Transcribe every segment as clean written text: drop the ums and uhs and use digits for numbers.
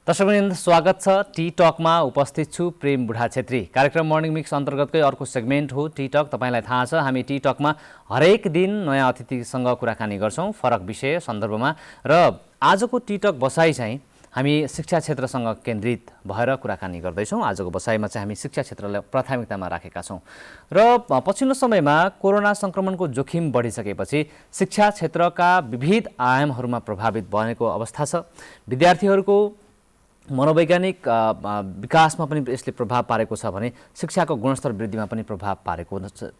दर्शकवृन्द स्वागत छ टी टकमा उपस्थित छु प्रेम बुढा छेत्री। कार्यक्रम मर्निङ मिक्स अन्तर्गतकै अर्को सेगमेन्ट हो टी टक। तपाईलाई थाहा छ हामी टी टकमा हरेक दिन नयाँ अतिथिसँग कुराकानी गर्छौं फरक विषय सन्दर्भमा र आजको टी टक बसाइ चाहिँ हामी शिक्षा क्षेत्रसँग केन्द्रित भएर कुराकानी गर्दैछौं। आजको बसाइमा चाहिँ हामी शिक्षा क्षेत्रलाई प्राथमिकतामा राखेका छौं र पछिल्लो समयमा कोरोना संक्रमणको जोखिम बढिसकेपछि शिक्षा क्षेत्रका विविध आयामहरूमा प्रभावित बनेको अवस्था छ। विद्यार्थीहरूको मनोवैज्ञानिक विकासमा पनि यसले प्रभाव पारेको छ भने शिक्षाको गुणस्तर वृद्धिमा पनि प्रभाव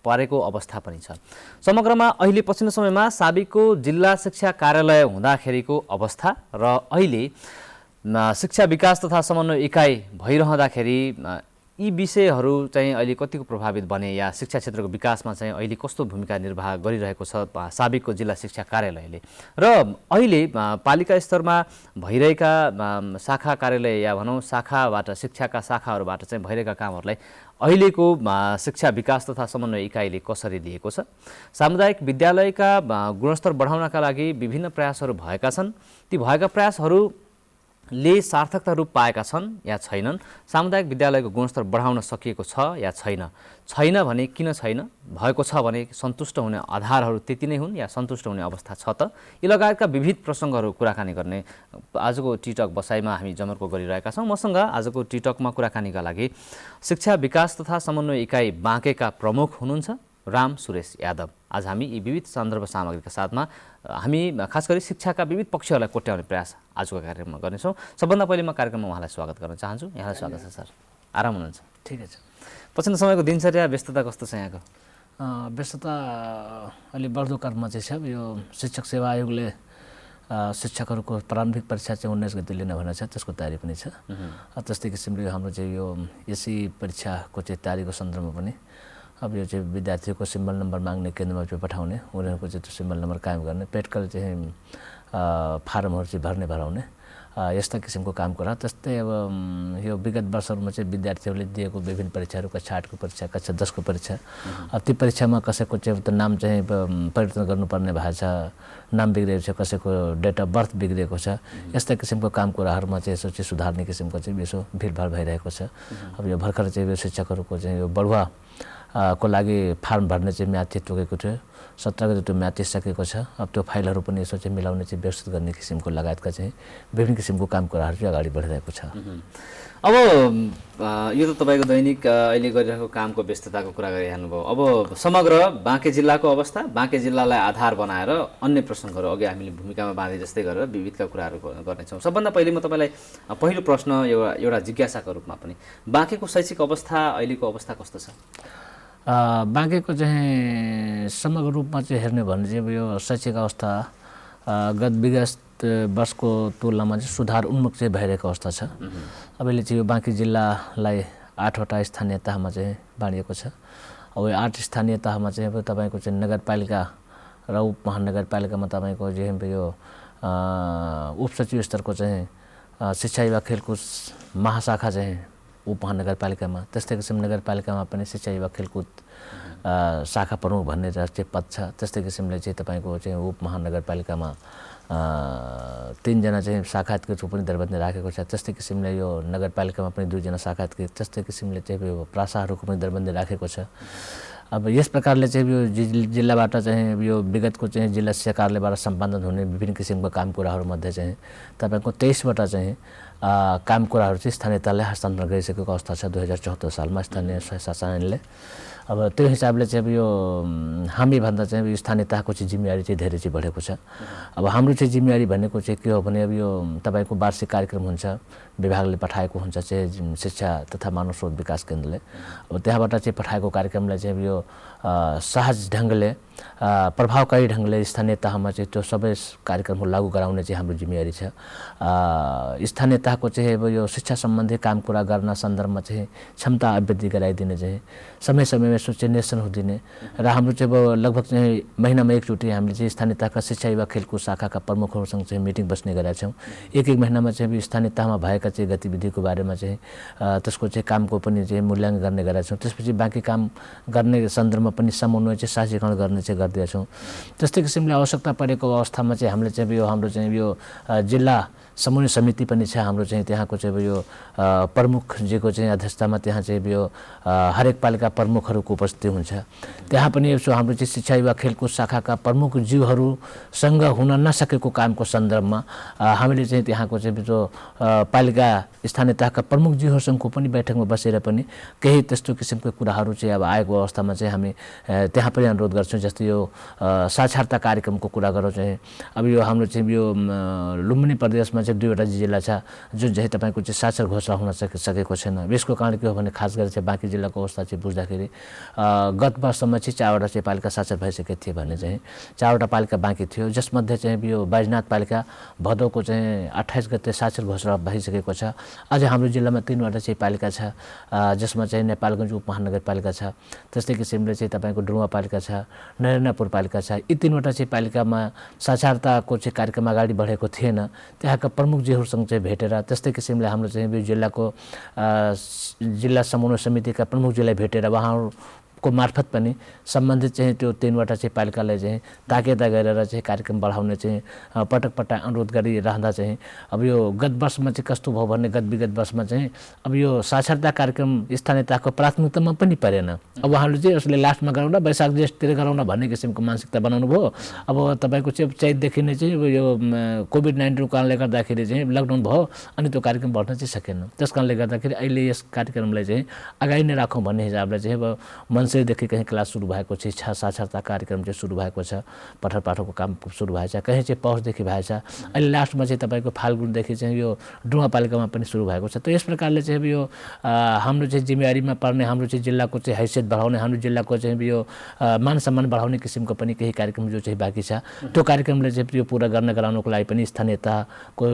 पारेको अवस्था पनि छ। समग्रमा अहिले पछिल्लो समयमा साबिकको जिल्ला शिक्षा कार्यालय हुँदाखेरिको अवस्था र अहिले शिक्षा विकास तथा समन्वय इकाइ भइरहँदाखेरि यी विषयहरू चाहिँ अहिले कतिको प्रभावित बने या शिक्षा क्षेत्रको विकासमा चाहिँ अहिले कस्तो भूमिका निर्वाह गरिरहेको छ साबिकको जिल्ला शिक्षा कार्यालयले र अहिले पालिका स्तरमा भइरहेका शाखा कार्यालय या भनौँ शाखाबाट शिक्षाका शाखाहरूबाट चाहिँ भइरहेका कामहरूलाई अहिलेको शिक्षा विकास तथा समन्वय इकाइले कसरी लिएको छ। सामुदायिक विद्यालयका गुणस्तर बढाउनका लागि विभिन्न प्रयासहरू भएका छन्। ती भएका प्रयासहरूले सार्थकता रूप पाएका छन् या छैनन्। सामुदायिक विद्यालयको गुणस्तर बढाउन सकिएको छ या छैन भने किन छैन, भएको छ भने सन्तुष्ट हुने आधारहरू त्यति नै हुन् या सन्तुष्ट हुने अवस्था छ त, यी लगायतका विविध प्रसङ्गहरू कुराकानी गर्ने आजको टिटक बसाइमा हामी जमर्को गरिरहेका छौँ। मसँग आजको टिटकमा कुराकानीका लागि शिक्षा विकास तथा समन्वय इकाइ बाँकेका प्रमुख हुनुहुन्छ राम सुरेश यादव। आज हामी यी विविध सन्दर्भ सामग्रीका साथमा हामी खास गरी शिक्षाका विविध पक्षहरूलाई कोट्याउने प्रयास आजको कार्यक्रममा गर्नेछौँ। सबभन्दा पहिले म कार्यक्रममा उहाँलाई स्वागत गर्न चाहन्छु। यहाँलाई स्वागत छ सर। आराम हुनुहुन्छ? ठिकै छ। पछिल्लो समयको दिनचर्या व्यस्तता कस्तो छ यहाँको? व्यस्तता अलि बढ्दो क्रममा चाहिँ छ। यो शिक्षक सेवा आयोगले शिक्षकहरूको प्रारम्भिक परीक्षा चाहिँ 19 गते लिन भनेको छ, त्यसको तयारी पनि छ। त्यस्तै किसिमले हाम्रो चाहिँ यो एसई परीक्षाको चाहिँ तयारीको सन्दर्भमा पनि अब यो चाहिँ विद्यार्थीको सिम्बल नम्बर माग्ने केन्द्रमा चाहिँ पठाउने, उनीहरूको चाहिँ त्यो सिम्बल नम्बर कायम गर्ने, प्र्याक्टिकल चाहिँ फारमहरू चाहिँ भराउने यस्ता किसिमको काम कुरा। त्यस्तै अब यो विगत वर्षहरूमा चाहिँ विद्यार्थीहरूले दिएको विभिन्न परीक्षाहरू, कक्षा 8को परीक्षा, कक्षा 10को परीक्षा, अब ती परीक्षामा कसैको चाहिँ त नाम चाहिँ परिवर्तन गर्नुपर्ने भएको छ, नाम बिग्रेको छ, कसैको डेट अफ बर्थ बिग्रेको छ। यस्ता किसिमको काम कुराहरूमा चाहिँ यसो चाहिँ सुधार्ने किसिमको चाहिँ यसो भिडभाड भइरहेको छ। अब यो भर्खर चाहिँ यो शिक्षकहरूको चाहिँ यो बढुवा को लागि फार्म भर्ने चाहिँ म्याद चाहिँ तोकेको थियो। 17 गते त्यो म्याद सकेको छ। अब त्यो फाइलहरू पनि यसो चाहिँ मिलाउने चाहिँ व्यवस्थित गर्ने किसिमको लगायतका चाहिँ विभिन्न किसिमको काम कुराहरू चाहिँ अगाडि बढिरहेको छ। अब यो त तपाईँको दैनिक अहिले गरिरहेको कामको व्यस्तताको कुरा गरिहाल्नुभयो। अब समग्र बाँके जिल्लाको अवस्था, बाँके जिल्लालाई आधार बनाएर अन्य प्रसङ्गहरू अघि हामीले भूमिकामा बाँधे जस्तै गरेर विविधका कुराहरू गर्नेछौँ। सबभन्दा पहिले म तपाईँलाई पहिलो प्रश्न एउटा जिज्ञासाको रूपमा पनि बाँकेको शैक्षिक अवस्था अहिलेको अवस्था कस्तो छ? बाँकेको चाहिँ समग्र रूपमा चाहिँ हेर्ने भने चाहिँ यो शैक्षिक अवस्था गत विगत वर्षको तुलनामा चाहिँ सुधार उन्मुख चाहिँ भइरहेको अवस्था छ। अब यसले चाहिँ यो बाँके जिल्लालाई 8वटा स्थानीय तहमा चाहिँ बाँडिएको छ। अब यो 8 स्थानीय तहमा चाहिँ अब तपाईँको चाहिँ नगरपालिका र उपमहानगरपालिकामा तपाईँको चाहिँ यो उपसचिव स्तरको चाहिँ शिक्षा विभाग खेलकुद महाशाखा चाहिँ उपमहानगरपालिकामा, त्यस्तै किसिम नगरपालिकामा पनि शिक्षा विभाग खेलकुद शाखा प्रमुख भन्ने चाहिँ पद छ। त्यस्तै किसिमले चाहिँ तपाईँको चाहिँ उपमहानगरपालिकामा 3 जना चाहिँ शाखाधिकृत पनि दरबन्दी राखेको छ। त्यस्तै किसिमले यो नगरपालिकामा पनि 2 जना शाखाधिकृत, त्यस्तै किसिमले चाहिँ यो प्रासाहरूको पनि दरबन्दी राखेको छ। अब यस प्रकारले चाहिँ यो जिल्लाबाट चाहिँ यो विगतको चाहिँ जिल्ला शिक्षा कार्यालयबाट सम्पादन हुने विभिन्न किसिमको काम कुराहरूमध्ये चाहिँ तपाईँको 23वटा चाहिँ काम कुराहरू चाहिँ स्थानीय तहलाई हस्तान्तरण गरिसकेको अवस्था छ 2074 सालमा स्थानीय शासनले। अब त्यो हिसाबले चाहिँ अब यो हामीभन्दा चाहिँ यो स्थानीय तहको चाहिँ जिम्मेवारी चाहिँ धेरै चाहिँ बढेको छ। अब हाम्रो चाहिँ जिम्मेवारी भनेको चाहिँ के हो भने अब यो तपाईँको वार्षिक कार्यक्रम हुन्छ, विभागले पठाएको हुन्छ चाहिँ शिक्षा तथा मानव स्रोत विकास केन्द्रले। अब त्यहाँबाट चाहिँ पठाएको कार्यक्रमलाई चाहिँ अब यो सहज ढङ्गले प्रभावकारी ढङ्गले स्थानीय तहमा चाहिँ त्यो सबै कार्यक्रमहरू लागू गराउने चाहिँ हाम्रो जिम्मेवारी छ। स्थानीय तहको चाहिँ अब यो शिक्षा सम्बन्धी काम कुरा गर्न सन्दर्भमा चाहिँ क्षमता अभिवृद्धि गराइदिने चाहिँ समय समयमा सूचनेसन हुँदिने र हाम्रो चाहिँ अब लगभग चाहिँ महिनामा एकचोटि हामीले चाहिँ स्थानीय तहका शिक्षा विभाग खेलकुद शाखाका प्रमुखहरूसँग चाहिँ मिटिङ बस्ने गरेका छौँ। एक महिनामा चाहिँ स्थानीय तहमा भएका चाहिँ गतिविधिको बारेमा चाहिँ त्यसको चाहिँ कामको पनि चाहिँ मूल्याङ्कन गर्ने गरेका छौँ। त्यसपछि बाँकी काम गर्ने सन्दर्भमा पनि समन्वय चाहिँ साझीकरण गर्ने चाहिँ गर्दैछौँ। त्यस्तै किसिमले आवश्यकता परेको अवस्थामा चाहिँ हामीले चाहिँ यो हाम्रो चाहिँ यो जिल्ला समन्वय समिति पनि छ हाम्रो चाहिँ त्यहाँको चाहिँ अब यो प्रमुखजीको चाहिँ अध्यक्षतामा त्यहाँ चाहिँ अब यो हरेक पालिका प्रमुखहरूको उपस्थिति हुन्छ। त्यहाँ पनि यसो हाम्रो चाहिँ शिक्षा युवा खेलकुद शाखाका प्रमुखज्यूहरूसँग हुन नसकेको कामको सन्दर्भमा हामीले चाहिँ त्यहाँको चाहिँ जो पालिका स्थानीय तहका प्रमुखज्यूहरूसँगको पनि बैठकमा बसेर पनि केही त्यस्तो किसिमको कुराहरू चाहिँ अब आएको अवस्थामा चाहिँ हामी त्यहाँ पनि अनुरोध गर्छौँ। जस्तै यो साक्षरता कार्यक्रमको कुरा गरौँ चाहिँ अब यो हाम्रो चाहिँ यो लुम्बिनी प्रदेशमा चाहिँ 2वटा जिल्ला छ जुन चाहिँ तपाईँको चाहिँ साक्षर घोषणा हुन सकेको छैन। यसको कारण के हो भने खास गरी चाहिँ बाँकी जिल्लाको अवस्था चाहिँ बुझ्दाखेरि गत वर्षमा चाहिँ 4वटा चाहिँ पालिका साक्षर भइसकेको थिए भने चाहिँ 4वटा पालिका बाँकी थियो, जसमध्ये चाहिँ यो बैजनाथ पालिका भदौको चाहिँ 28 गते साक्षर घोषणा भइसकेको छ। अझै हाम्रो जिल्लामा 3वटा चाहिँ पालिका छ जसमा चाहिँ नेपालगञ्ज उपमहानगरपालिका छ, त्यस्तै किसिमले चाहिँ तपाईँको डुरुवा पालिका छ, नरेन्द्रपुर पालिका छ। यी 3वटा चाहिँ पालिकामा साक्षरताको चाहिँ कार्यक्रम अगाडि बढेको थिएन। त्यहाँका प्रमुखज्यूहरूसँग चाहिँ भेटेर त्यस्तै किसिमले हाम्रो चाहिँ यो जिल्लाको जिल्ला समन्वय समितिका प्रमुखज्यूलाई भेटेर उहाँहरूको मार्फत पनि सम्बन्धित चाहिँ त्यो 3वटा चाहिँ पालिकालाई चाहिँ ताकेता गरेर चाहिँ कार्यक्रम बढाउने चाहिँ पटक पटक अनुरोध गरिरहँदा चाहिँ अब यो गत वर्षमा चाहिँ कस्तो भयो भने गत विगत वर्षमा चाहिँ अब यो साक्षरता कार्यक्रम स्थानीय तहको प्राथमिकतामा पनि परेन। अब उहाँले चाहिँ यसले लास्टमा गराउँदा वैशाख जेठतिर गराउन भन्ने किसिमको मानसिकता बनाउनु भयो। अब तपाईँको चाहिँ चैतदेखि नै चाहिँ यो कोभिड-19को कारणले गर्दाखेरि चाहिँ लकडाउन भयो अनि त्यो कार्यक्रम बढ्न चाहिँ सकेन। त्यस कारणले गर्दाखेरि अहिले यस कार्यक्रमलाई चाहिँ अगाडि नै राखौँ भन्ने हिसाबले चाहिँ अब मनसरीदेखि कहीँ क्लास सुरु भएको छ, साक्षरता कार्यक्रम चाहिँ सुरु भएको छ, पठन पाठनको काम सुरु भएछ, कहीँ चाहिँ पौषदेखि भएछ, अहिले लास्टमा चाहिँ तपाईँको फाल्गुनदेखि चाहिँ यो डुमा पालिकामा पनि सुरु भएको छ। त यस प्रकारले चाहिँ अब यो हाम्रो चाहिँ जिम्मेवारीमा पर्ने हाम्रो चाहिँ जिल्लाको चाहिँ हैसियत बढाउने, हाम्रो जिल्लाको चाहिँ यो मान सम्मान बढाउने किसिमको पनि केही कार्यक्रम जो चाहिँ बाँकी छ त्यो कार्यक्रमले चाहिँ यो पुरा गर्न गराउनको लागि पनि स्थानीय तहको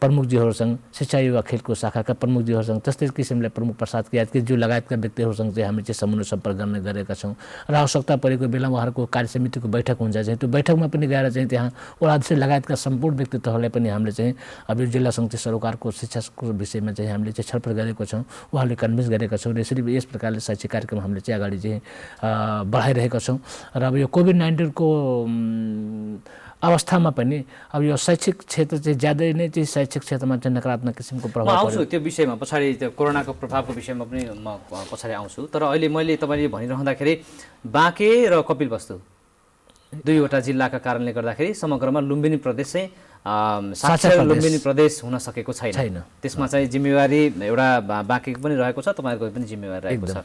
प्रमुखज्यूहरूसँग, शिक्षा युवा खेलकुद शाखाका प्रमुखज्यूहरूसँग, त्यस्तै किसिमले प्रमुख प्रसाद यादकीज्यू लगायतका व्यक्तिहरूसँग चाहिँ हामी चाहिँ समन्वय सम्पर्क गर्ने गरेका छौँ। र आवश्यकता परेको बेला उहाँहरूको कार्य समितिको बैठक हुन्छ चाहिँ त्यो बैठकमा पनि गएर चाहिँ त्यहाँ वडाध्यक्ष लगायतका सम्पूर्ण व्यक्तित्वहरूलाई पनि हामीले चाहिँ अब यो जिल्ला समिति सरोकारको शिक्षाको विषयमा चाहिँ हामीले चाहिँ छलफल गरेको छौँ, उहाँहरूले कन्भिन्स गरेका छौँ। र यसरी यस प्रकारले शैक्षिक कार्यक्रम हामीले चाहिँ अगाडि चाहिँ बढाइरहेका छौँ। र अब यो कोभिड-19को अवस्थामा पनि अब यो शैक्षिक क्षेत्र चाहिँ ज्यादै नै चाहिँ शैक्षिक क्षेत्रमा चाहिँ नकारात्मक किसिमको प्रभाव आउँछु त्यो विषयमा पछाडि त्यो कोरोनाको प्रभावको विषयमा पनि म पछाडि आउँछु। तर अहिले मैले तपाईँले भनिरहँदाखेरि बाँके र कपिलवस्तु 2वटा जिल्लाका कारणले गर्दाखेरि समग्रमा लुम्बिनी प्रदेश चाहिँ साक्षर लुम्बिनी प्रदेश हुन सकेको छैन। त्यसमा चाहिँ जिम्मेवारी एउटा बाँकेको पनि रहेको छ, तपाईँहरूको पनि जिम्मेवारी रहेको छ।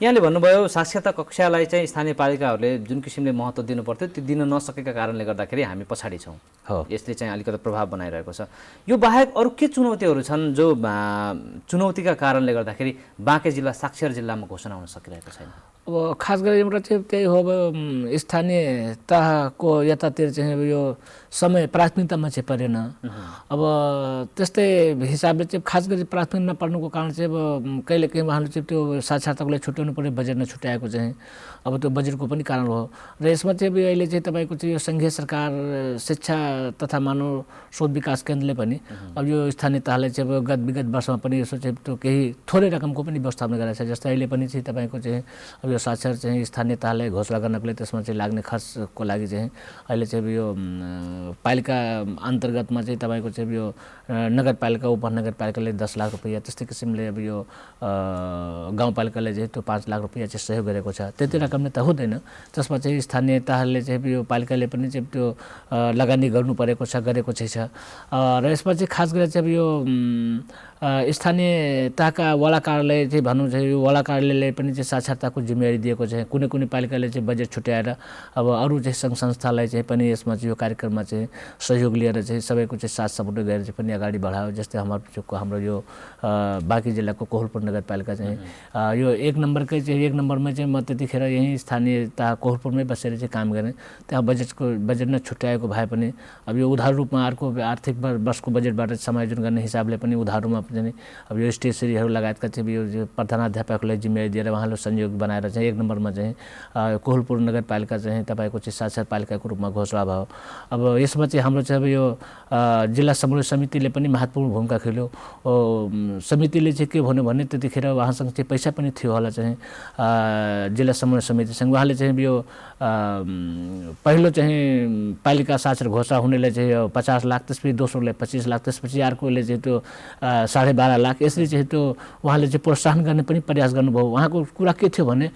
यहाँले भन्नुभयो साक्षरता कक्षालाई चाहिँ स्थानीय पालिकाहरूले जुन किसिमले महत्त्व दिनुपर्थ्यो त्यो दिन नसकेका कारणले गर्दाखेरि हामी पछाडि छौँ, यसले चाहिँ अलिकति प्रभाव बनाइरहेको छ। यो बाहेक अरू के चुनौतीहरू छन् जो चुनौतीका कारणले गर्दाखेरि बाँके जिल्ला साक्षर जिल्लामा घोषणा हुन सकिरहेको छैन? अब खास गरी एउटा चाहिँ त्यही हो, अब स्थानीय तहको यतातिर चाहिँ यो समय प्राथमिकतामा चाहिँ परेन। अब त्यस्तै हिसाबले चाहिँ खास गरी प्राथमिक नपर्नुको कारण चाहिँ अब कहिलेकाहीँ उहाँले चाहिँ त्यो साक्षरताको लागि छुट्याउनु पर्ने बजेट नछुट्याएको चाहिँ अब त्यो बजेटको पनि कारण हो। र यसमा चाहिँ अब अहिले चाहिँ तपाईँको चाहिँ यो सङ्घीय सरकार शिक्षा तथा मानव शोध विकास केन्द्रले पनि अब यो स्थानीय तहलाई चाहिँ अब गत विगत वर्षमा पनि यसो चाहिँ त्यो केही थोरै रकमको पनि व्यवस्थापन गरेको छ। जस्तै अहिले पनि चाहिँ तपाईँको चाहिँ अब यो साक्षर चाहिँ स्थानीय तहलाई घोषणा गर्नको लागि त्यसमा चाहिँ लाग्ने खर्चको लागि चाहिँ अहिले चाहिँ अब यो पालिका अन्तर्गतमा चाहिँ तपाईँको चाहिँ यो नगरपालिका उपमहानगरपालिकाले 10 लाख रुपियाँ, त्यस्तै किसिमले अब यो गाउँपालिकाले चाहिँ त्यो 5 लाख रुपियाँ चाहिँ सहयोग गरेको छ। त्यति रकमले त हुँदैन, त्यसमा चाहिँ स्थानीय तहले चाहिँ यो पालिकाले पनि चाहिँ त्यो लगानी गर्नु परेको छ, गरेको चाहिँ छ। र यसमा चाहिँ खास गरेर चाहिँ अब यो स्थानीय तहका वडा कार्यालय चाहिँ भनौँ चाहिँ यो वडा कार्यालयले पनि चाहिँ साक्षरताको जिम्मेवारी दिएको छ। कुनै कुनै पालिकाले चाहिँ बजेट छुट्याएर अब अरू चाहिँ सङ्घ संस्थालाई चाहिँ पनि यसमा चाहिँ यो कार्यक्रममा चाहिँ सहयोग लिएर चाहिँ सबैको चाहिँ साथ सपोर्ट गरेर चाहिँ पनि अगाडि बढायो। जस्तै हाम्रो यो बाँके जिल्लाको कोहलपुर नगरपालिका चाहिँ यो 1 नम्बरकै चाहिँ 1 नम्बरमा चाहिँ म त्यतिखेर यहीँ स्थानीय तह कोहलपुरमै बसेर चाहिँ काम गरेँ। त्यहाँ बजेट नै छुट्याएको भए पनि अब यो उधार रूपमा अर्को आर्थिक वर्षको बजेटबाट समायोजन गर्ने हिसाबले पनि उधार रूपमा चाहिँ अब यो स्टेसनरीहरू लगायतका चाहिँ यो प्रधानाध्यापकलाई जिम्मेवारी दिएर उहाँले संयोग बनाएर चाहिँ 1 नम्बरमा चाहिँ कोहलपुर नगरपालिका चाहिँ तपाईँको चाहिँ साक्षर पालिकाको रूपमा घोषणा भयो। अब यसमा चाहिँ हाम्रो चाहिँ अब यो जिल्ला समन्वय समितिले पनि महत्त्वपूर्ण भूमिका खेल्यो। समितिले चाहिँ के भन्यो भने त्यतिखेर उहाँसँग चाहिँ पैसा पनि थियो होला चाहिँ जिल्ला समन्वय समितिसँग। उहाँले चाहिँ यो पहिलो चाहिँ पालिका साक्षर घोषणा हुनेलाई चाहिँ 50 लाख, त्यसपछि दोस्रोलाई 25 लाख, त्यसपछि अर्कोले चाहिँ त्यो 12.5 लाख, यसरी चाहिँ त्यो उहाँले चाहिँ प्रोत्साहन गर्ने पनि प्रयास गर्नुभयो। उहाँको कुरा के थियो भने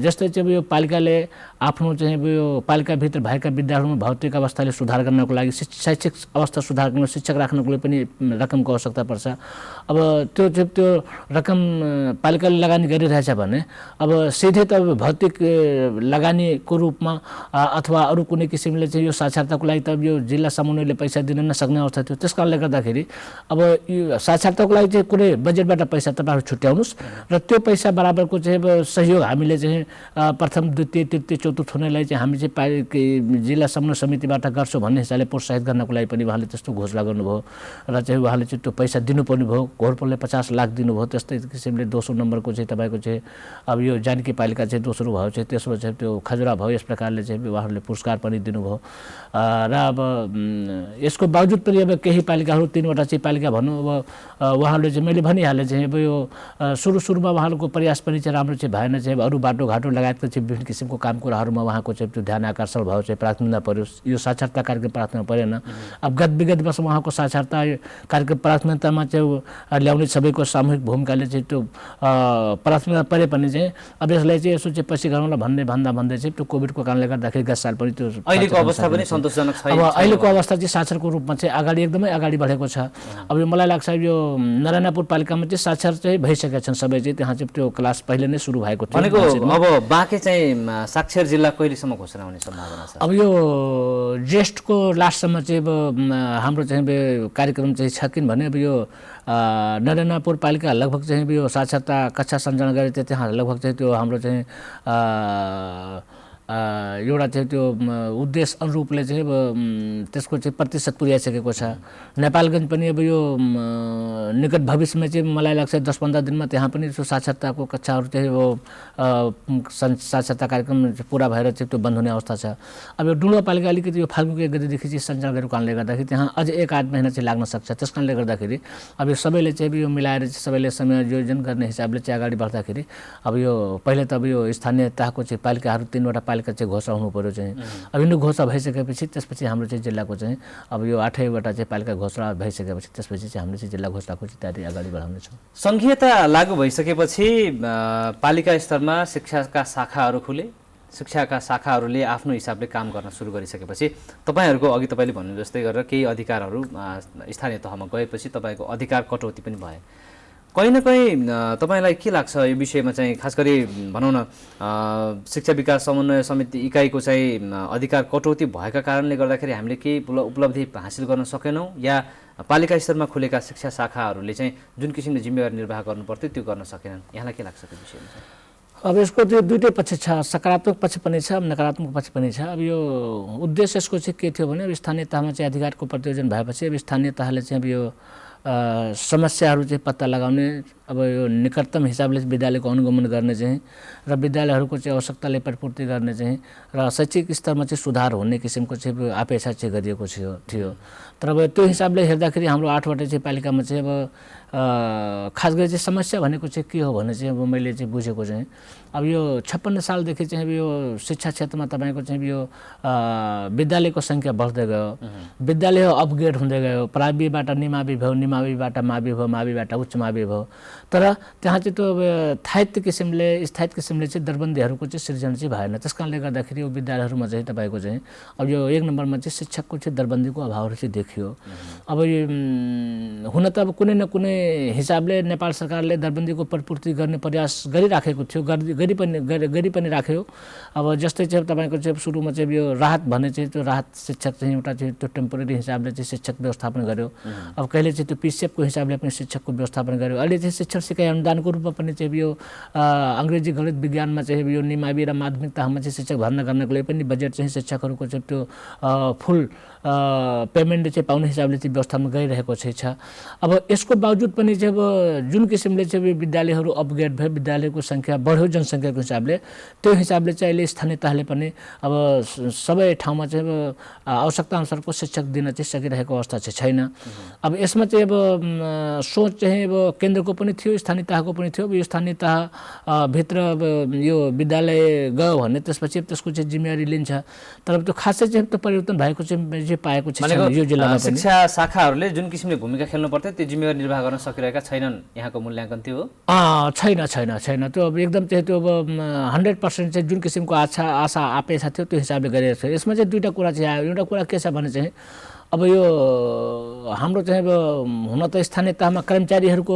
जस्तै चाहिँ यो पालिकाले आफ्नो चाहिँ यो पालिकाभित्र भएका विद्यालयमा भौतिक अवस्थाले सुधार गर्नको लागि शैक्षिक अवस्था सुधार गर्न शिक्षक राख्नको लागि पनि रकमको आवश्यकता पर्छ। अब त्यो रकम पालिकाले लगानी गरिरहेछ भने अब सिधै त भौतिक लगानीको रूपमा अथवा अरू कुनै किसिमले चाहिँ यो साक्षरताको लागि त यो जिल्ला समन्वयले पैसा दिन नसक्ने अवस्था थियो। त्यस कारणले गर्दाखेरि अब यो साक्षरताको लागि चाहिँ कुनै बजेटबाट पैसा तपाईँहरू छुट्याउनुहोस् र त्यो पैसा बराबरको चाहिँ अब सहयोग हामीले चाहिँ प्रथम द्वितीय तृतीय चतुर्थ हुनेलाई चाहिँ हामी चाहिँ जिल्ला समन्वय समितिबाट गर्छौँ भन्ने हिसाबले प्रोत्साहित गर्नको लागि पनि उहाँले त्यस्तो घोषणा गर्नुभयो र चाहिँ उहाँले चाहिँ त्यो पैसा दिनुपर्ने भयो। घोरपोलले 50 लाख दिनुभयो। त्यस्तै किसिमले दोस्रो नम्बरको चाहिँ तपाईँको चाहिँ अब यो जानकी पालिका चाहिँ दोस्रो भयो चाहिँ तेस्रो चाहिँ त्यो खजुरा भयो। यस प्रकारले चाहिँ उहाँहरूले पुरस्कार पनि दिनुभयो र अब यसको बावजुद पनि अब केही पालिकाहरू 3वटा चाहिँ पालिका भनौँ अब उहाँहरूले चाहिँ मैले भनिहालेँ चाहिँ अब यो सुरुमा उहाँहरूको प्रयास पनि चाहिँ राम्रो चाहिँ भएन। चाहिँ अरू बाटोघाटो लगायतका चाहिँ विभिन्न किसिमको काम कुराहरूमा उहाँको चाहिँ त्यो ध्यान आकर्षण भयो चाहिँ प्राथमिकता पर्यो। यो साक्षरता कार्यक्रम प्राथमिकता परेन। अब विगत वर्ष उहाँको साक्षरता कार्यक्रम प्राथमिकतामा चाहिँ ल्याउने सबैको सामूहिक भूमिकाले चाहिँ त्यो प्राथमिकता परे पनि चाहिँ अब यसलाई चाहिँ यसो चाहिँ पछि गरौँला भन्दै चाहिँ त्यो कोभिडको कारणले गर्दाखेरि गत साल पनि त्यो अहिलेको अवस्था पनि सन्तोषजनक छैन। अब अहिलेको अवस्था चाहिँ साक्षरको रूपमा चाहिँ एकदमै अगाडि बढेको छ। अब यो मलाई लाग्छ यो नारायणपुर पालिकामा चाहिँ साक्षर चाहिँ भइसकेका छन् सबै चाहिँ। त्यहाँ चाहिँ त्यो क्लास पहिले नै सुरु भएको थियो भनेको। अब बाँके चाहिँ साक्षर जिल्ला कहिलेसम्म घोषणा हुने सम्भावना छ? अब यो जेष्ठको लास्टसम्म चाहिँ अब हाम्रो चाहिँ कार्यक्रम चाहिँ छ। किनभने अब यो नारायणपुर पालिका लगभग चाहिँ यो साक्षरता कक्षा सञ्चालन गरे थियो। त्यहाँ लगभग चाहिँ त्यो हाम्रो चाहिँ एउटा चाहिँ त्यो उद्देश्य अनुरूपले चाहिँ अब त्यसको चाहिँ प्रतिशत पुर्याइसकेको छ। नेपालगञ्ज पनि अब यो निकट भविष्यमा चाहिँ मलाई लाग्छ 10-15 दिनमा त्यहाँ पनि त्यो साक्षरताको कक्षाहरू चाहिँ अब साक्षरता कार्यक्रम पुरा भएर चाहिँ त्यो बन्द हुने अवस्था छ। अब यो डुङ्गुवा पालिका अलिकति यो फाल्गुनको 1 गतेदेखि चाहिँ सञ्चालन गरेको कारणले गर्दाखेरि त्यहाँ अझ 1-8 महिना चाहिँ लाग्न सक्छ। त्यस कारणले गर्दाखेरि अब यो सबैले चाहिँ यो मिलाएर चाहिँ सबैले समायोजन गर्ने हिसाबले चाहिँ अगाडि बढ्दाखेरि अब यो पहिले त अब यो स्थानीय तहको चाहिँ पालिकाहरू 3वटा पालिका चाहिँ घोषणा हुनु पर्यो चाहिँ। अब यिनीहरू घोषणा भइसकेपछि त्यसपछि हाम्रो चाहिँ जिल्लाको चाहिँ अब यो 8वटा चाहिँ पालिका घोषणा भइसकेपछि त्यसपछि चाहिँ हामीले चाहिँ जिल्ला घोषणाको चाहिँ तयारी अगाडि बढाउनेछौँ। सङ्घीयता लागू भइसकेपछि पालिका स्तरमा शिक्षाका शाखाहरू खुले। शिक्षाका शाखाहरूले आफ्नो हिसाबले काम गर्न सुरु गरिसकेपछि तपाईँहरूको अघि तपाईँले भन्नु जस्तै गरेर केही अधिकारहरू स्थानीय तहमा गएपछि तपाईँको अधिकार कटौती पनि भए। कहीँ न कहीँ तपाईँलाई के लाग्छ यो विषयमा चाहिँ खास गरी भनौँ न शिक्षा विकास समन्वय समिति इकाइको चाहिँ अधिकार कटौती भएका कारणले गर्दाखेरि हामीले केही उपलब्धि हासिल गर्न सकेनौँ या पालिका स्तरमा खुलेका शिक्षा शाखाहरूले चाहिँ जुन किसिमले जिम्मेवारी निर्वाह गर्नुपर्थ्यो त्यो गर्न सकेनन्? यहाँलाई के लाग्छ त्यो विषयमा चाहिँ? अब यसको त्यो दुईटै पक्ष छ। सकारात्मक पक्ष पनि छ, नकारात्मक पक्ष पनि छ। अब यो उद्देश्य यसको चाहिँ के थियो भने अब स्थानीय तहमा चाहिँ अधिकारको प्रतियोजन भएपछि अब स्थानीय तहले चाहिँ अब यो समस्याहरू चाहिँ पत्ता लगाउने, अब यो निकटतम हिसाबले विद्यालयको अनुगमन गर्ने चाहिँ र विद्यालयहरूको चाहिँ आवश्यकतालाई परिपूर्ति गर्ने चाहिँ र शैक्षिक स्तरमा चाहिँ सुधार हुने किसिमको चाहिँ अपेक्षा चाहिँ गरिएको थियो। तर अब त्यो हिसाबले हेर्दाखेरि हाम्रो 8वटा चाहिँ पालिकामा चाहिँ अब खास गरी चाहिँ समस्या भनेको चाहिँ के हो भने चाहिँ अब मैले चाहिँ बुझेको चाहिँ अब यो 56 सालदेखि चाहिँ अब यो शिक्षा क्षेत्रमा तपाईँको चाहिँ यो विद्यालयको सङ्ख्या बढ्दै गयो, विद्यालय अपग्रेड हुँदै गयो, प्राइमेरीबाट निमावि भयो, निमाविबाट मावि भयो, माविबाट उच्च मावि भयो। तर त्यहाँ चाहिँ त्यो स्थायित्व किसिमले चाहिँ दरबन्दीहरूको चाहिँ सृजना चाहिँ भएन। त्यस कारणले गर्दाखेरि यो विद्यालयहरूमा चाहिँ तपाईँको चाहिँ अब यो 1 नम्बरमा चाहिँ शिक्षकको चाहिँ दरबन्दीको अभावहरू चाहिँ देखियो। अब यो हुन त अब कुनै न कुनै हिसाबले नेपाल सरकारले दरबन्दीको परिपूर्ति गर्ने प्रयास गरिराखेको थियो, गरी पनि राख्यो। अब जस्तै चाहिँ तपाईँको चाहिँ सुरुमा चाहिँ यो राहत भने चाहिँ त्यो राहत शिक्षक चाहिँ एउटा चाहिँ त्यो टेम्पोरेरी हिसाबले चाहिँ शिक्षक व्यवस्थापन गर्यो। अब कहिले चाहिँ त्यो पिसिएफको हिसाबले पनि शिक्षकको व्यवस्थापन गर्यो। अहिले चाहिँ शिक्षण सिकाइ अनुदानको रूपमा पनि चाहिँ यो अङ्ग्रेजी गणित विज्ञानमा चाहिँ यो निमावि र माध्यमिकतामा चाहिँ शिक्षक भर्ना गर्नको लागि पनि बजेट चाहिँ शिक्षकहरूको चाहिँ त्यो फुल पेमेन्ट चाहिँ पाउने हिसाबले चाहिँ व्यवस्थामा गइरहेको चाहिँ छ। अब यसको बावजुद पनि चाहिँ अब जुन किसिमले चाहिँ विद्यालयहरू अपग्रेड भयो, विद्यालयको सङ्ख्या बढ्यो जनसङ्ख्याको हिसाबले, त्यो हिसाबले चाहिँ अहिले स्थानीय तहले पनि अब सबै ठाउँमा चाहिँ अब आवश्यकता अनुसारको शिक्षक दिन चाहिँ सकिरहेको अवस्था चाहिँ छैन। अब यसमा चाहिँ अब सोच चाहिँ अब केन्द्रको पनि थियो, स्थानीय तहको पनि थियो। अब यो स्थानीय तह भित्र अब यो विद्यालय गयो भने त्यसपछि त्यसको चाहिँ जिम्मेवारी लिन्छ, तर त्यो खासै चाहिँ त्यो परिवर्तन भएको चाहिँ पाएको छैन यो जिल्लामा पनि। शिक्षा शाखाहरूले जुन किसिमले भूमिका खेल्नु पर्थ्यो त्यो जिम्मेवारी निर्वाह गर्न सकिरहेका छैनन्, यहाँको मूल्याङ्कन त्यो हो? छैन त्यो अब एकदम चाहिँ त्यो अब 100% चाहिँ जुन किसिमको आशा अपेक्षा थियो त्यो हिसाबले गरिरहेको छ। यसमा चाहिँ दुईवटा कुरा चाहिँ आयो। एउटा कुरा के छ भने चाहिँ अब यो हाम्रो चाहिँ अब हुन त स्थानीय तहमा कर्मचारीहरूको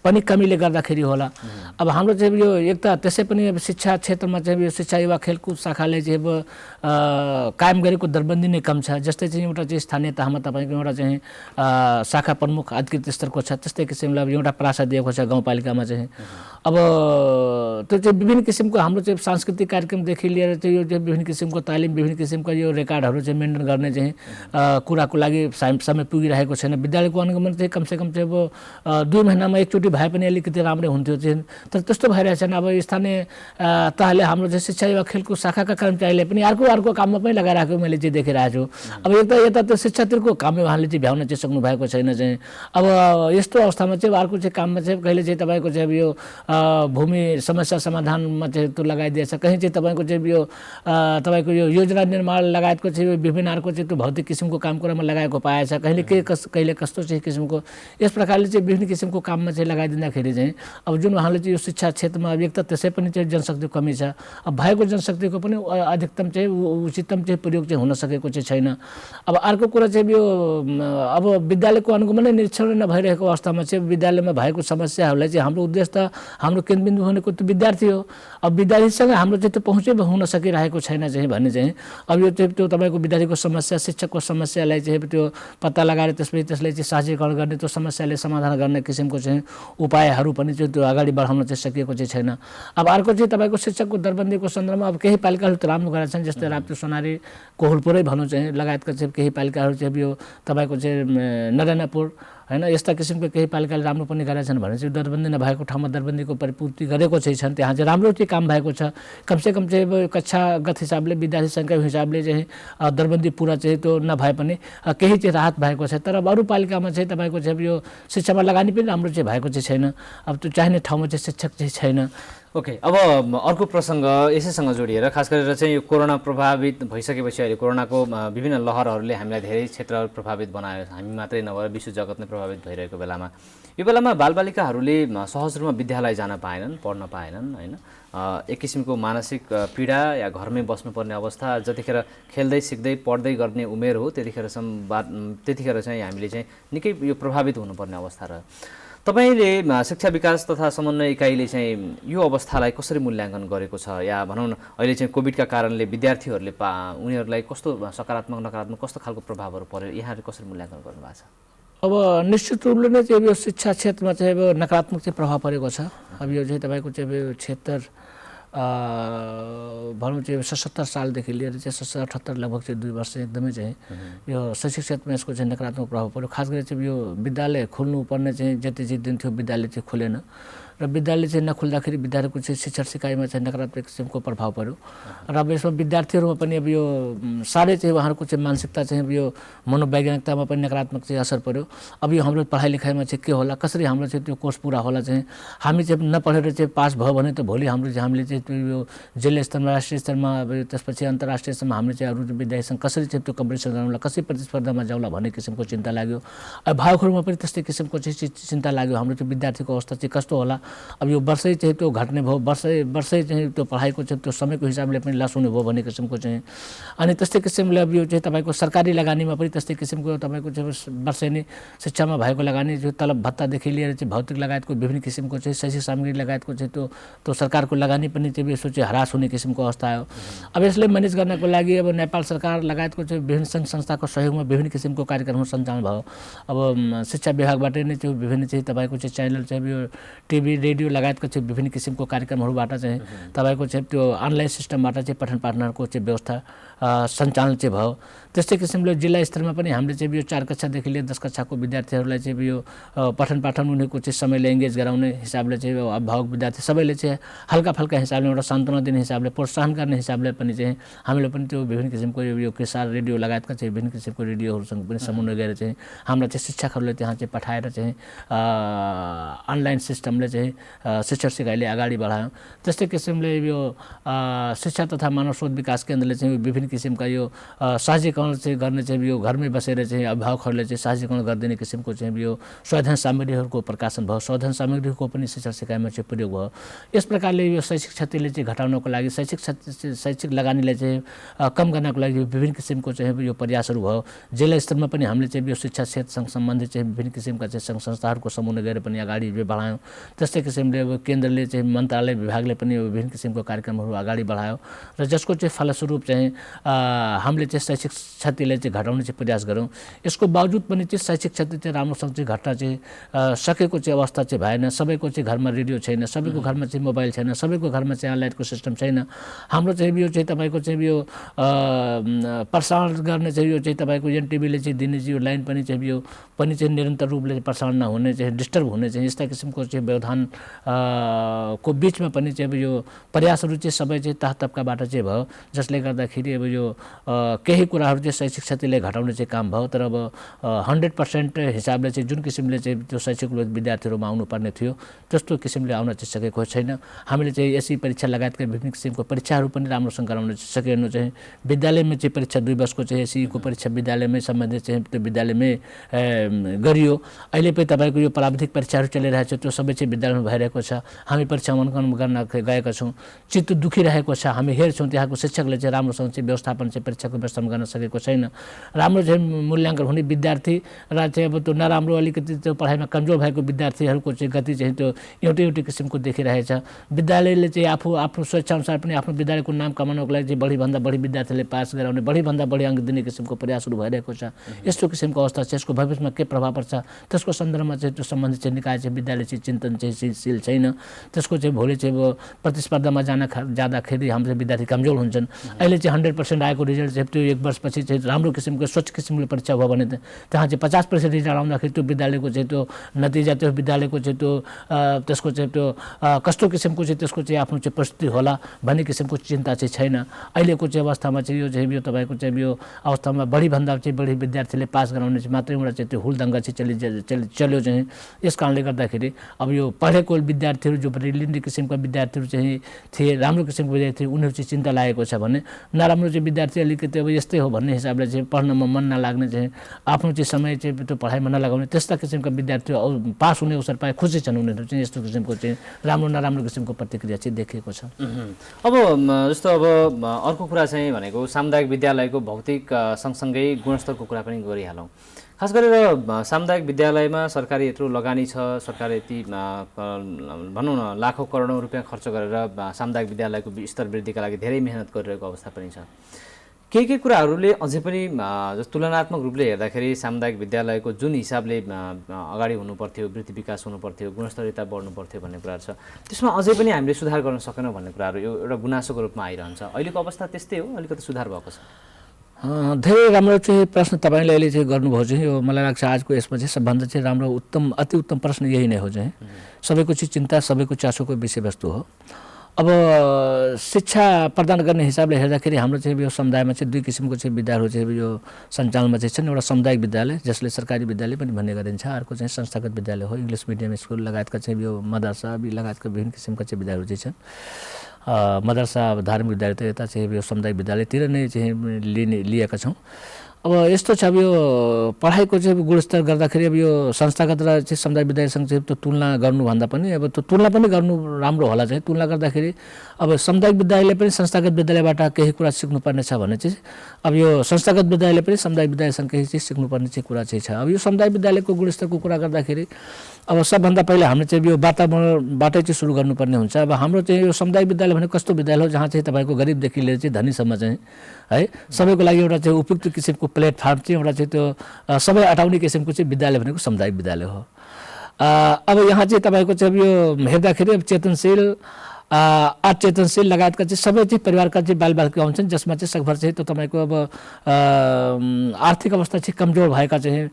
पनि कमीले गर्दाखेरि होला। अब हाम्रो चाहिँ यो एक त त्यसै पनि अब शिक्षा क्षेत्रमा चाहिँ यो शिक्षा युवा खेलकुद शाखाले चाहिँ अब कायम गरेको दरबन्दी नै कम छ। जस्तै चाहिँ एउटा चाहिँ स्थानीय तहमा तपाईँको एउटा चाहिँ शाखा प्रमुख अधिकृत स्तरको छ, त्यस्तै किसिमले अब एउटा प्रासा दिएको छ गाउँपालिकामा चाहिँ। अब त्यो चाहिँ विभिन्न किसिमको हाम्रो चाहिँ सांस्कृतिक कार्यक्रमदेखि लिएर चाहिँ यो चाहिँ विभिन्न किसिमको तालिम, विभिन्न किसिमको यो रेकर्डहरू चाहिँ मेन्टेन गर्ने चाहिँ कुराको लागि समय पुगिरहेको छैन। विद्यालयको अनुगमन चाहिँ कमसेकम चाहिँ अब 2 महिनामा एकचोटि भए पनि अलिकति राम्रै हुन्थ्यो चाहिँ, तर त्यस्तो भइरहेको छैन। अब स्थानीय तहले हाम्रो चाहिँ शिक्षा युवा खेलकुद शाखाका कर्मचारीले पनि अर्को काममा पनि लगाइरहेको मैले चाहिँ देखिरहेको छु। अब यता त्यो शिक्षातिरको कामै उहाँले चाहिँ भ्याउन चाहिँ सक्नु भएको छैन चाहिँ। अब यस्तो अवस्थामा चाहिँ अर्को चाहिँ काममा चाहिँ कहिले चाहिँ तपाईँको चाहिँ अब यो भूमि समस्या समाधानमा चाहिँ त्यो लगाइदिएछ, कहीँ चाहिँ तपाईँको चाहिँ यो तपाईँको यो योजना निर्माण लगायतको चाहिँ विभिन्न अर्को चाहिँ त्यो भौतिक किसिमको काम कुरामा लगाएको पाएछ, कहिले कस्तो चाहिँ किसिमको यस प्रकारले चाहिँ विभिन्न किसिमको काममा चाहिँ लगाइदिँदाखेरि चाहिँ अब जुन उहाँले चाहिँ यो शिक्षा क्षेत्रमा एक त त्यसै पनि चाहिँ जनशक्तिको कमी छ। अब भएको जनशक्तिको पनि अधिकतम चाहिँ उचितम चाहिँ प्रयोग चाहिँ हुन सकेको चाहिँ छैन। अब अर्को कुरा चाहिँ यो अब विद्यालयको अनुगमन निरीक्षण नभइरहेको अवस्थामा चाहिँ विद्यालयमा भएको समस्याहरूलाई चाहिँ हाम्रो उद्देश्य त हाम्रो केन्द्रबिन्दु भनेको त्यो विद्यार्थी हो। अब विद्यार्थीसँग हाम्रो चाहिँ त्यो पहुँचै हुन सकिरहेको छैन चाहिँ भन्ने चाहिँ अब यो चाहिँ त्यो तपाईँको विद्यार्थीको समस्या, शिक्षकको समस्यालाई चाहिँ त्यो पत्ता लगाएर त्यसपछि त्यसलाई चाहिँ साझीकरण गर्ने, त्यो समस्याले समाधान गर्ने किसिमको चाहिँ उपायहरू पनि चाहिँ त्यो अगाडि बढाउन चाहिँ सकिएको चाहिँ छैन। अब अर्को चाहिँ तपाईँको शिक्षकको दरबन्दीको सन्दर्भमा अब केही पालिकाहरू त राम्रो गरेका छन्, जस्तै राप्ती, सोनारी, कोहलपुरै भनौँ चाहिँ लगायतका चाहिँ केही पालिकाहरू चाहिँ यो तपाईँको चाहिँ नारायणपुर हैन यस्ता किसिमको केही पालिकाले राम्रो पनि गरेका छन् भने चाहिँ दरबन्दी नभएको ठाउँमा दरबन्दीको परिपूर्ति गरेको चाहिँ छन्, त्यहाँ चाहिँ राम्रो चाहिँ काम भएको छ। कमसेकम चाहिँ अब कक्षागत हिसाबले विद्यार्थी सङ्ख्याको हिसाबले चाहिँ दरबन्दी पुरा चाहिँ त्यो नभए पनि केही चाहिँ राहत भएको छ। तर अब अरू पालिकामा चाहिँ तपाईँको चाहिँ यो शिक्षामा लगानी पनि राम्रो चाहिँ भएको चाहिँ छैन। अब त्यो चाहिने ठाउँमा चाहिँ शिक्षक चाहिँ छैन। ओके, अब अर्को प्रसङ्ग यसैसँग जोडिएर खास गरेर चाहिँ यो कोरोना प्रभावित भइसकेपछि अहिले कोरोनाको विभिन्न लहरहरूले हामीलाई धेरै क्षेत्रहरू प्रभावित बनायो, हामी मात्रै नभएर विश्व जगत नै प्रभावित भइरहेको बेलामा यो बेलामा बालबालिकाहरूले सहज रूपमा विद्यालय जान पाएनन्, पढ्न पाएनन् होइन। एक किसिमको मानसिक पीडा या घरमै बस्नुपर्ने अवस्था, जतिखेर खेल्दै सिक्दै पढ्दै गर्ने उमेर हो त्यतिखेर चाहिँ हामीले चाहिँ निकै यो प्रभावित हुनुपर्ने अवस्था रह्यो। तपाईले शिक्षा विकास तथा समन्वय इकाइले चाहिँ यो अवस्थालाई कसरी मूल्याङ्कन गरेको छ, या भनौँ न अहिले चाहिँ कोभिडका कारणले विद्यार्थीहरूले उनीहरूलाई कस्तो सकारात्मक नकारात्मक कस्तो खालको प्रभावहरू पर्यो, यहाँहरूले कसरी मूल्याङ्कन गर्नुभएको छ? अब निश्चित रूपले नै चाहिँ यो शिक्षा क्षेत्रमा चाहिँ अब नकारात्मक चाहिँ प्रभाव परेको छ। अब यो चाहिँ तपाईँको चाहिँ 76 भनौँ चाहिँ 77 सालदेखि लिएर चाहिँ 78 लगभग चाहिँ 2 वर्ष एकदमै चाहिँ यो शैक्षिक क्षेत्रमा यसको चाहिँ नकारात्मक प्रभाव पर्यो। खास गरी चाहिँ यो विद्यालय खोल्नुपर्ने चाहिँ जति चाहिँ दिन थियो विद्यालय चाहिँ खुलेन र विद्यालय चाहिँ नखुल्दाखेरि विद्यार्थीको चाहिँ शिक्षण सिकाइमा चाहिँ नकारात्मक किसिमको प्रभाव पर्यो। र अब यसमा विद्यार्थीहरूमा पनि अब यो साह्रै चाहिँ उहाँहरूको चाहिँ मानसिकता चाहिँ यो मनोवैज्ञानिकतामा पनि नकारात्मक चाहिँ असर पर्यो। अब यो हाम्रो पढाइ लेखाइमा चाहिँ के होला, कसरी हाम्रो चाहिँ त्यो कोर्स पुरा होला, चाहिँ हामी चाहिँ नपढेर चाहिँ पास भयो भने त भोलि हामीले चाहिँ त्यो यो जिल्ला स्तरमा, राष्ट्रिय स्तरमा, अब त्यसपछि अन्तर्राष्ट्रिय स्तरमा हामीले चाहिँ अरू विद्यार्थीसँग कसरी चाहिँ त्यो कम्पिटिसन गरौँला, कसरी प्रतिस्पर्धामा जाउँला भन्ने किसिमको चिन्ता लाग्यो। अब भावहरूमा पनि त्यस्तै किसिमको चाहिँ चिन्ता लाग्यो, हाम्रो त्यो विद्यार्थीको अवस्था चाहिँ कस्तो होला, अब यो वर्षै चाहिँ त्यो घट्ने भयो, वर्षै चाहिँ त्यो पढाइको चाहिँ त्यो समयको हिसाबले पनि लस हुने भयो भन्ने किसिमको चाहिँ। अनि त्यस्तै किसिमले अब यो चाहिँ तपाईँको सरकारी लगानीमा पनि त्यस्तै किसिमको तपाईँको चाहिँ वर्षेनी शिक्षामा भएको लगानी जो तलब भत्तादेखि लिएर चाहिँ भौतिक लगायतको विभिन्न किसिमको चाहिँ शैक्षिक सामग्री लगायतको चाहिँ त्यो सरकारको लगानी पनि चाहिँ यसो चाहिँ ह्रास हुने किसिमको अवस्था आयो। अब यसले म्यानेज गर्नको लागि अब नेपाल सरकार लगायतको चाहिँ विभिन्न सङ्घ संस्थाको सहयोगमा विभिन्न किसिमको कार्यक्रमहरू सञ्चालन भयो। अब शिक्षा विभागबाट नै त्यो विभिन्न चाहिँ तपाईँको चाहिँ च्यानल चाहिँ यो टिभी रेडियो लगायतको चाहिँ विभिन्न किसिमको कार्यक्रमहरूबाट चाहिँ तपाईँको चाहिँ त्यो अनलाइन सिस्टमबाट चाहिँ पठन पाठनको चाहिँ व्यवस्था सञ्चालन चाहिँ भयो। त्यस्तै किसिमले जिल्ला स्तरमा पनि हामीले चाहिँ यो 4 कक्षादेखि लिएर 10 कक्षाको विद्यार्थीहरूलाई चाहिँ यो पठन पाठन उनीहरूको चाहिँ समयले एङ्गेज गराउने हिसाबले चाहिँ अभिभावक विद्यार्थी सबैले चाहिँ हल्का फल्का हिसाबले एउटा सान्त्वना दिने हिसाबले प्रोत्साहन गर्ने हिसाबले पनि चाहिँ हामीले पनि त्यो विभिन्न किसिमको यो केसार रेडियो लगायतका चाहिँ विभिन्न किसिमको रेडियोहरूसँग पनि समन्वय गरेर चाहिँ हाम्रा चाहिँ शिक्षकहरूले त्यहाँ चाहिँ पठाएर चाहिँ अनलाइन सिस्टमले चाहिँ शिक्षक सिकाइले अगाडि बढायौँ। त्यस्तै किसिमले यो शिक्षा तथा मानव स्रोत विकास केन्द्रले चाहिँ विभिन्न किसिमका यो सहजीकरण चाहिँ गर्ने चाहिँ यो घरमै बसेर चाहिँ अभिभावकहरूले चाहिँ सहजीकरण गरिदिने किसिमको चाहिँ यो स्वाध्ययन सामग्रीहरूको प्रकाशन भयो। स्वाध्ययन सामग्रीको पनि शिक्षा सिकाइमा चाहिँ प्रयोग भयो। यस प्रकारले यो शैक्षिक क्षतिले चाहिँ घटाउनको लागि शैक्षिक लगानीलाई चाहिँ कम गर्नको लागि विभिन्न किसिमको चाहिँ यो प्रयासहरू भयो। जिल्ला स्तरमा पनि हामीले चाहिँ यो शिक्षा क्षेत्रसँग सम्बन्धित चाहिँ विभिन्न किसिमका चाहिँ सङ्घ संस्थाहरूको समन्वय गरेर पनि अगाडि बढायौँ। त्यस्तै किसिमले अब केन्द्रले चाहिँ मन्त्रालय विभागले पनि विभिन्न किसिमको कार्यक्रमहरू अगाडि बढायो र जसको चाहिँ फलस्वरूप चाहिँ हामीले चाहिँ शैक्षिक क्षतिलाई चाहिँ घटाउने चाहिँ प्रयास गऱ्यौँ। यसको बावजुद पनि चाहिँ शैक्षिक क्षति चाहिँ राम्रोसँग चाहिँ घट्न चाहिँ सकेको चाहिँ अवस्था चाहिँ भएन। सबैको चाहिँ घरमा रेडियो छैन, सबैको घरमा चाहिँ मोबाइल छैन, सबैको घरमा चाहिँ अनलाइनको सिस्टम छैन। हाम्रो चाहिँ यो चाहिँ तपाईँको चाहिँ यो प्रसारण गर्ने चाहिँ यो चाहिँ तपाईँको एनटिभीले चाहिँ दिने चाहिँ यो लाइन पनि चाहिँ यो पनि चाहिँ निरन्तर रूपले प्रसारण नहुने चाहिँ डिस्टर्ब हुने चाहिँ यस्ता किसिमको चाहिँ व्यवधान को बिचमा पनि चाहिँ अब यो प्रयासहरू चाहिँ सबै चाहिँ तह तबकाबाट चाहिँ भयो, जसले गर्दाखेरि अब यो केही कुराहरू चाहिँ शैक्षिक क्षतिलाई घटाउने चाहिँ काम भयो। तर अब 100% हिसाबले चाहिँ जुन किसिमले चाहिँ त्यो शैक्षिक विद्यार्थीहरूमा आउनुपर्ने थियो त्यस्तो किसिमले आउन चाहिँ सकेको छैन। हामीले चाहिँ एसई परीक्षा लगायतका विभिन्न किसिमको परीक्षाहरू पनि राम्रोसँग गराउन सकेन। चाहिँ विद्यालयमा चाहिँ परीक्षा 2 वर्षको चाहिँ एसईको परीक्षा विद्यालयमै सम्बन्धित चाहिँ त्यो विद्यालयमै गरियो। अहिले पनि तपाईँको यो प्राविधिक परीक्षाहरू चलिरहेको छ, त्यो सबै चाहिँ विद्यालयमा भइरहेको छ। हामी परीक्षा मूल्याङ्कन गर्न गएका छौँ, चित्त दुखिरहेको छ। हामी हेर्छौँ त्यहाँको शिक्षकले चाहिँ राम्रोसँग चाहिँ व्यवस्थापन चाहिँ परीक्षाको व्यवस्थापन गर्न सकेको छैन। राम्रो चाहिँ मूल्याङ्कन हुने विद्यार्थी र चाहिँ अब त्यो नराम्रो अलिकति त्यो पढाइमा कमजोर भएको विद्यार्थीहरूको चाहिँ गति चाहिँ त्यो एउटै किसिमको देखिरहेछ। विद्यालयले चाहिँ आफ्नो स्वेच्छाअनुसार पनि आफ्नो विद्यालयको नाम कमाउनको लागि चाहिँ बढीभन्दा बढी विद्यार्थीले पास गराउने, बढीभन्दा बढी अङ्क दिने किसिमको प्रयासहरू भइरहेको छ। यस्तो किसिमको अवस्था छ, यसको भविष्यमा के प्रभाव पर्छ त्यसको सन्दर्भमा चाहिँ त्यो सम्बन्धित चाहिँ निकाय चाहिँ विद्यालय चाहिँ चिन्तन चाहिँ शील छैन। त्यसको चाहिँ भोलि चाहिँ अब प्रतिस्पर्धामा जाँदाखेरि हाम्रो विद्यार्थी कमजोर हुन्छन्। अहिले चाहिँ 100% आएको रिजल्ट चाहिँ त्यो 1 वर्षपछि चाहिँ राम्रो किसिमको स्वच्छ किसिमले परीक्षा भयो भने त्यहाँ चाहिँ 50% रिजल्ट आउँदाखेरि त्यो विद्यालयको चाहिँ त्यो नतिजा, त्यो विद्यालयको चाहिँ त्यो त्यसको चाहिँ त्यो कस्तो किसिमको चाहिँ त्यसको चाहिँ आफ्नो चाहिँ परिस्थिति होला भन्ने किसिमको चिन्ता चाहिँ छैन। अहिलेको चाहिँ अवस्थामा चाहिँ यो तपाईँको चाहिँ यो अवस्थामा बढीभन्दा चाहिँ बढी विद्यार्थीले पास गराउने चाहिँ मात्रै एउटा चाहिँ त्यो हुलदङ्गा चाहिँ चल्यो चाहिँ। यस कारणले गर्दाखेरि अब यो पढेको विद्यार्थीहरू जो ब्रिलियन्ट किसिमका विद्यार्थीहरू चाहिँ थिए, राम्रो किसिमको विद्यार्थी, उनीहरू चाहिँ चिन्ता लागेको छ भने नराम्रो चाहिँ विद्यार्थी अलिकति अब यस्तै हो भन्ने हिसाबले चाहिँ पढ्नमा मन नलाग्ने चाहिँ आफ्नो चाहिँ समय चाहिँ त्यो पढाइमा नलगाउने त्यस्ता किसिमका विद्यार्थी पास हुने अवसर पाए खुसी छन्। उनीहरू चाहिँ यस्तो किसिमको चाहिँ राम्रो नराम्रो किसिमको प्रतिक्रिया चाहिँ देखिएको छ। अब जस्तो अब अर्को कुरा चाहिँ भनेको सामुदायिक विद्यालयको भौतिक सँगसँगै गुणस्तरको कुरा पनि गरिहालौँ। खास गरेर सामुदायिक विद्यालयमा सरकारी यत्रो लगानी छ, सरकारले यति भनौँ न लाखौँ करोडौँ रुपियाँ खर्च गरेर सामुदायिक विद्यालयको स्तर वृद्धिका लागि धेरै मेहनत गरिरहेको अवस्था पनि छ। के कुराहरूले अझै पनि तुलनात्मक रूपले हेर्दाखेरि सामुदायिक विद्यालयको जुन हिसाबले अगाडि हुनुपर्थ्यो, वृद्धि विकास हुनुपर्थ्यो, गुणस्तरीयता बढ्नुपर्थ्यो भन्ने कुराहरू छ, त्यसमा अझै पनि हामीले सुधार गर्न सकेनौँ भन्ने कुराहरू एउटा गुनासोको रूपमा आइरहन्छ। अहिलेको अवस्था त्यस्तै हो, अलिकति सुधार भएको छ? धेरै राम्रो चाहिँ प्रश्न तपाईँले अहिले चाहिँ गर्नुभयो चाहिँ यो मलाई लाग्छ आजको यसमा चाहिँ सबभन्दा चाहिँ राम्रो अति उत्तम प्रश्न यही नै हो चाहिँ। सबैको चाहिँ चिन्ता, सबैको चासोको विषयवस्तु हो। अब शिक्षा प्रदान गर्ने हिसाबले हेर्दाखेरि हाम्रो चाहिँ यो समुदायमा चाहिँ 2 किसिमको चाहिँ विद्यालयहरू चाहिँ यो सञ्चालनमा चाहिँ छन्। एउटा सामुदायिक विद्यालय जसले सरकारी विद्यालय पनि भन्ने गरिन्छ, अर्को चाहिँ संस्थागत विद्यालय हो, इङ्ग्लिस मिडियम स्कुल लगायतका चाहिँ यो मदरसा लगायतका विभिन्न किसिमका चाहिँ विद्यालयहरू चाहिँ छन्। मदरसा धार्मिक विद्यालय त यता चाहिँ यो सामुदायिक विद्यालयतिर नै चाहिँ लिएका छौँ। अब यस्तो छ अब यो पढाइको चाहिँ गुणस्तर गर्दाखेरि अब यो संस्थागत र चाहिँ समुदाय विद्यालय सँग चाहिँ त्यो तुलना गर्नुभन्दा पनि अब त्यो तुलना पनि गर्नु राम्रो होला चाहिँ तुलना गर्दाखेरि अब सामुदायिक विद्यालयले पनि संस्थागत विद्यालयबाट केही कुरा सिक्नुपर्ने छ भने चाहिँ अब यो संस्थागत विद्यालयले पनि समुदाय विद्यालयसँग केही चाहिँ सिक्नुपर्ने चाहिँ कुरा चाहिँ छ। अब यो समुदाय विद्यालयको गुणस्तरको कुरा गर्दाखेरि अब सबभन्दा पहिला हामीले चाहिँ यो वातावरणबाटै चाहिँ सुरु गर्नुपर्ने हुन्छ। अब हाम्रो चाहिँ यो समुदाय विद्यालय भनेको कस्तो विद्यालय हो जहाँ चाहिँ तपाईँको गरिबदेखि लिएर चाहिँ धनीसम्म चाहिँ है सबैको लागि एउटा चाहिँ उपयुक्त किसिमको प्लेटफर्म चाहिँ एउटा चाहिँ त्यो सबै अटाउने किसिमको चाहिँ विद्यालय भनेको सामुदायिक विद्यालय हो। अब यहाँ चाहिँ तपाईँको चाहिँ अब यो हेर्दाखेरि अब चेतनशील अचेतनशील लगायतका चाहिँ सबै चाहिँ परिवारका चाहिँ बालबालिका हुन्छन् जसमा चाहिँ सकभर चाहिँ त्यो तपाईँको अब आर्थिक अवस्था चाहिँ कमजोर भएका चाहिँ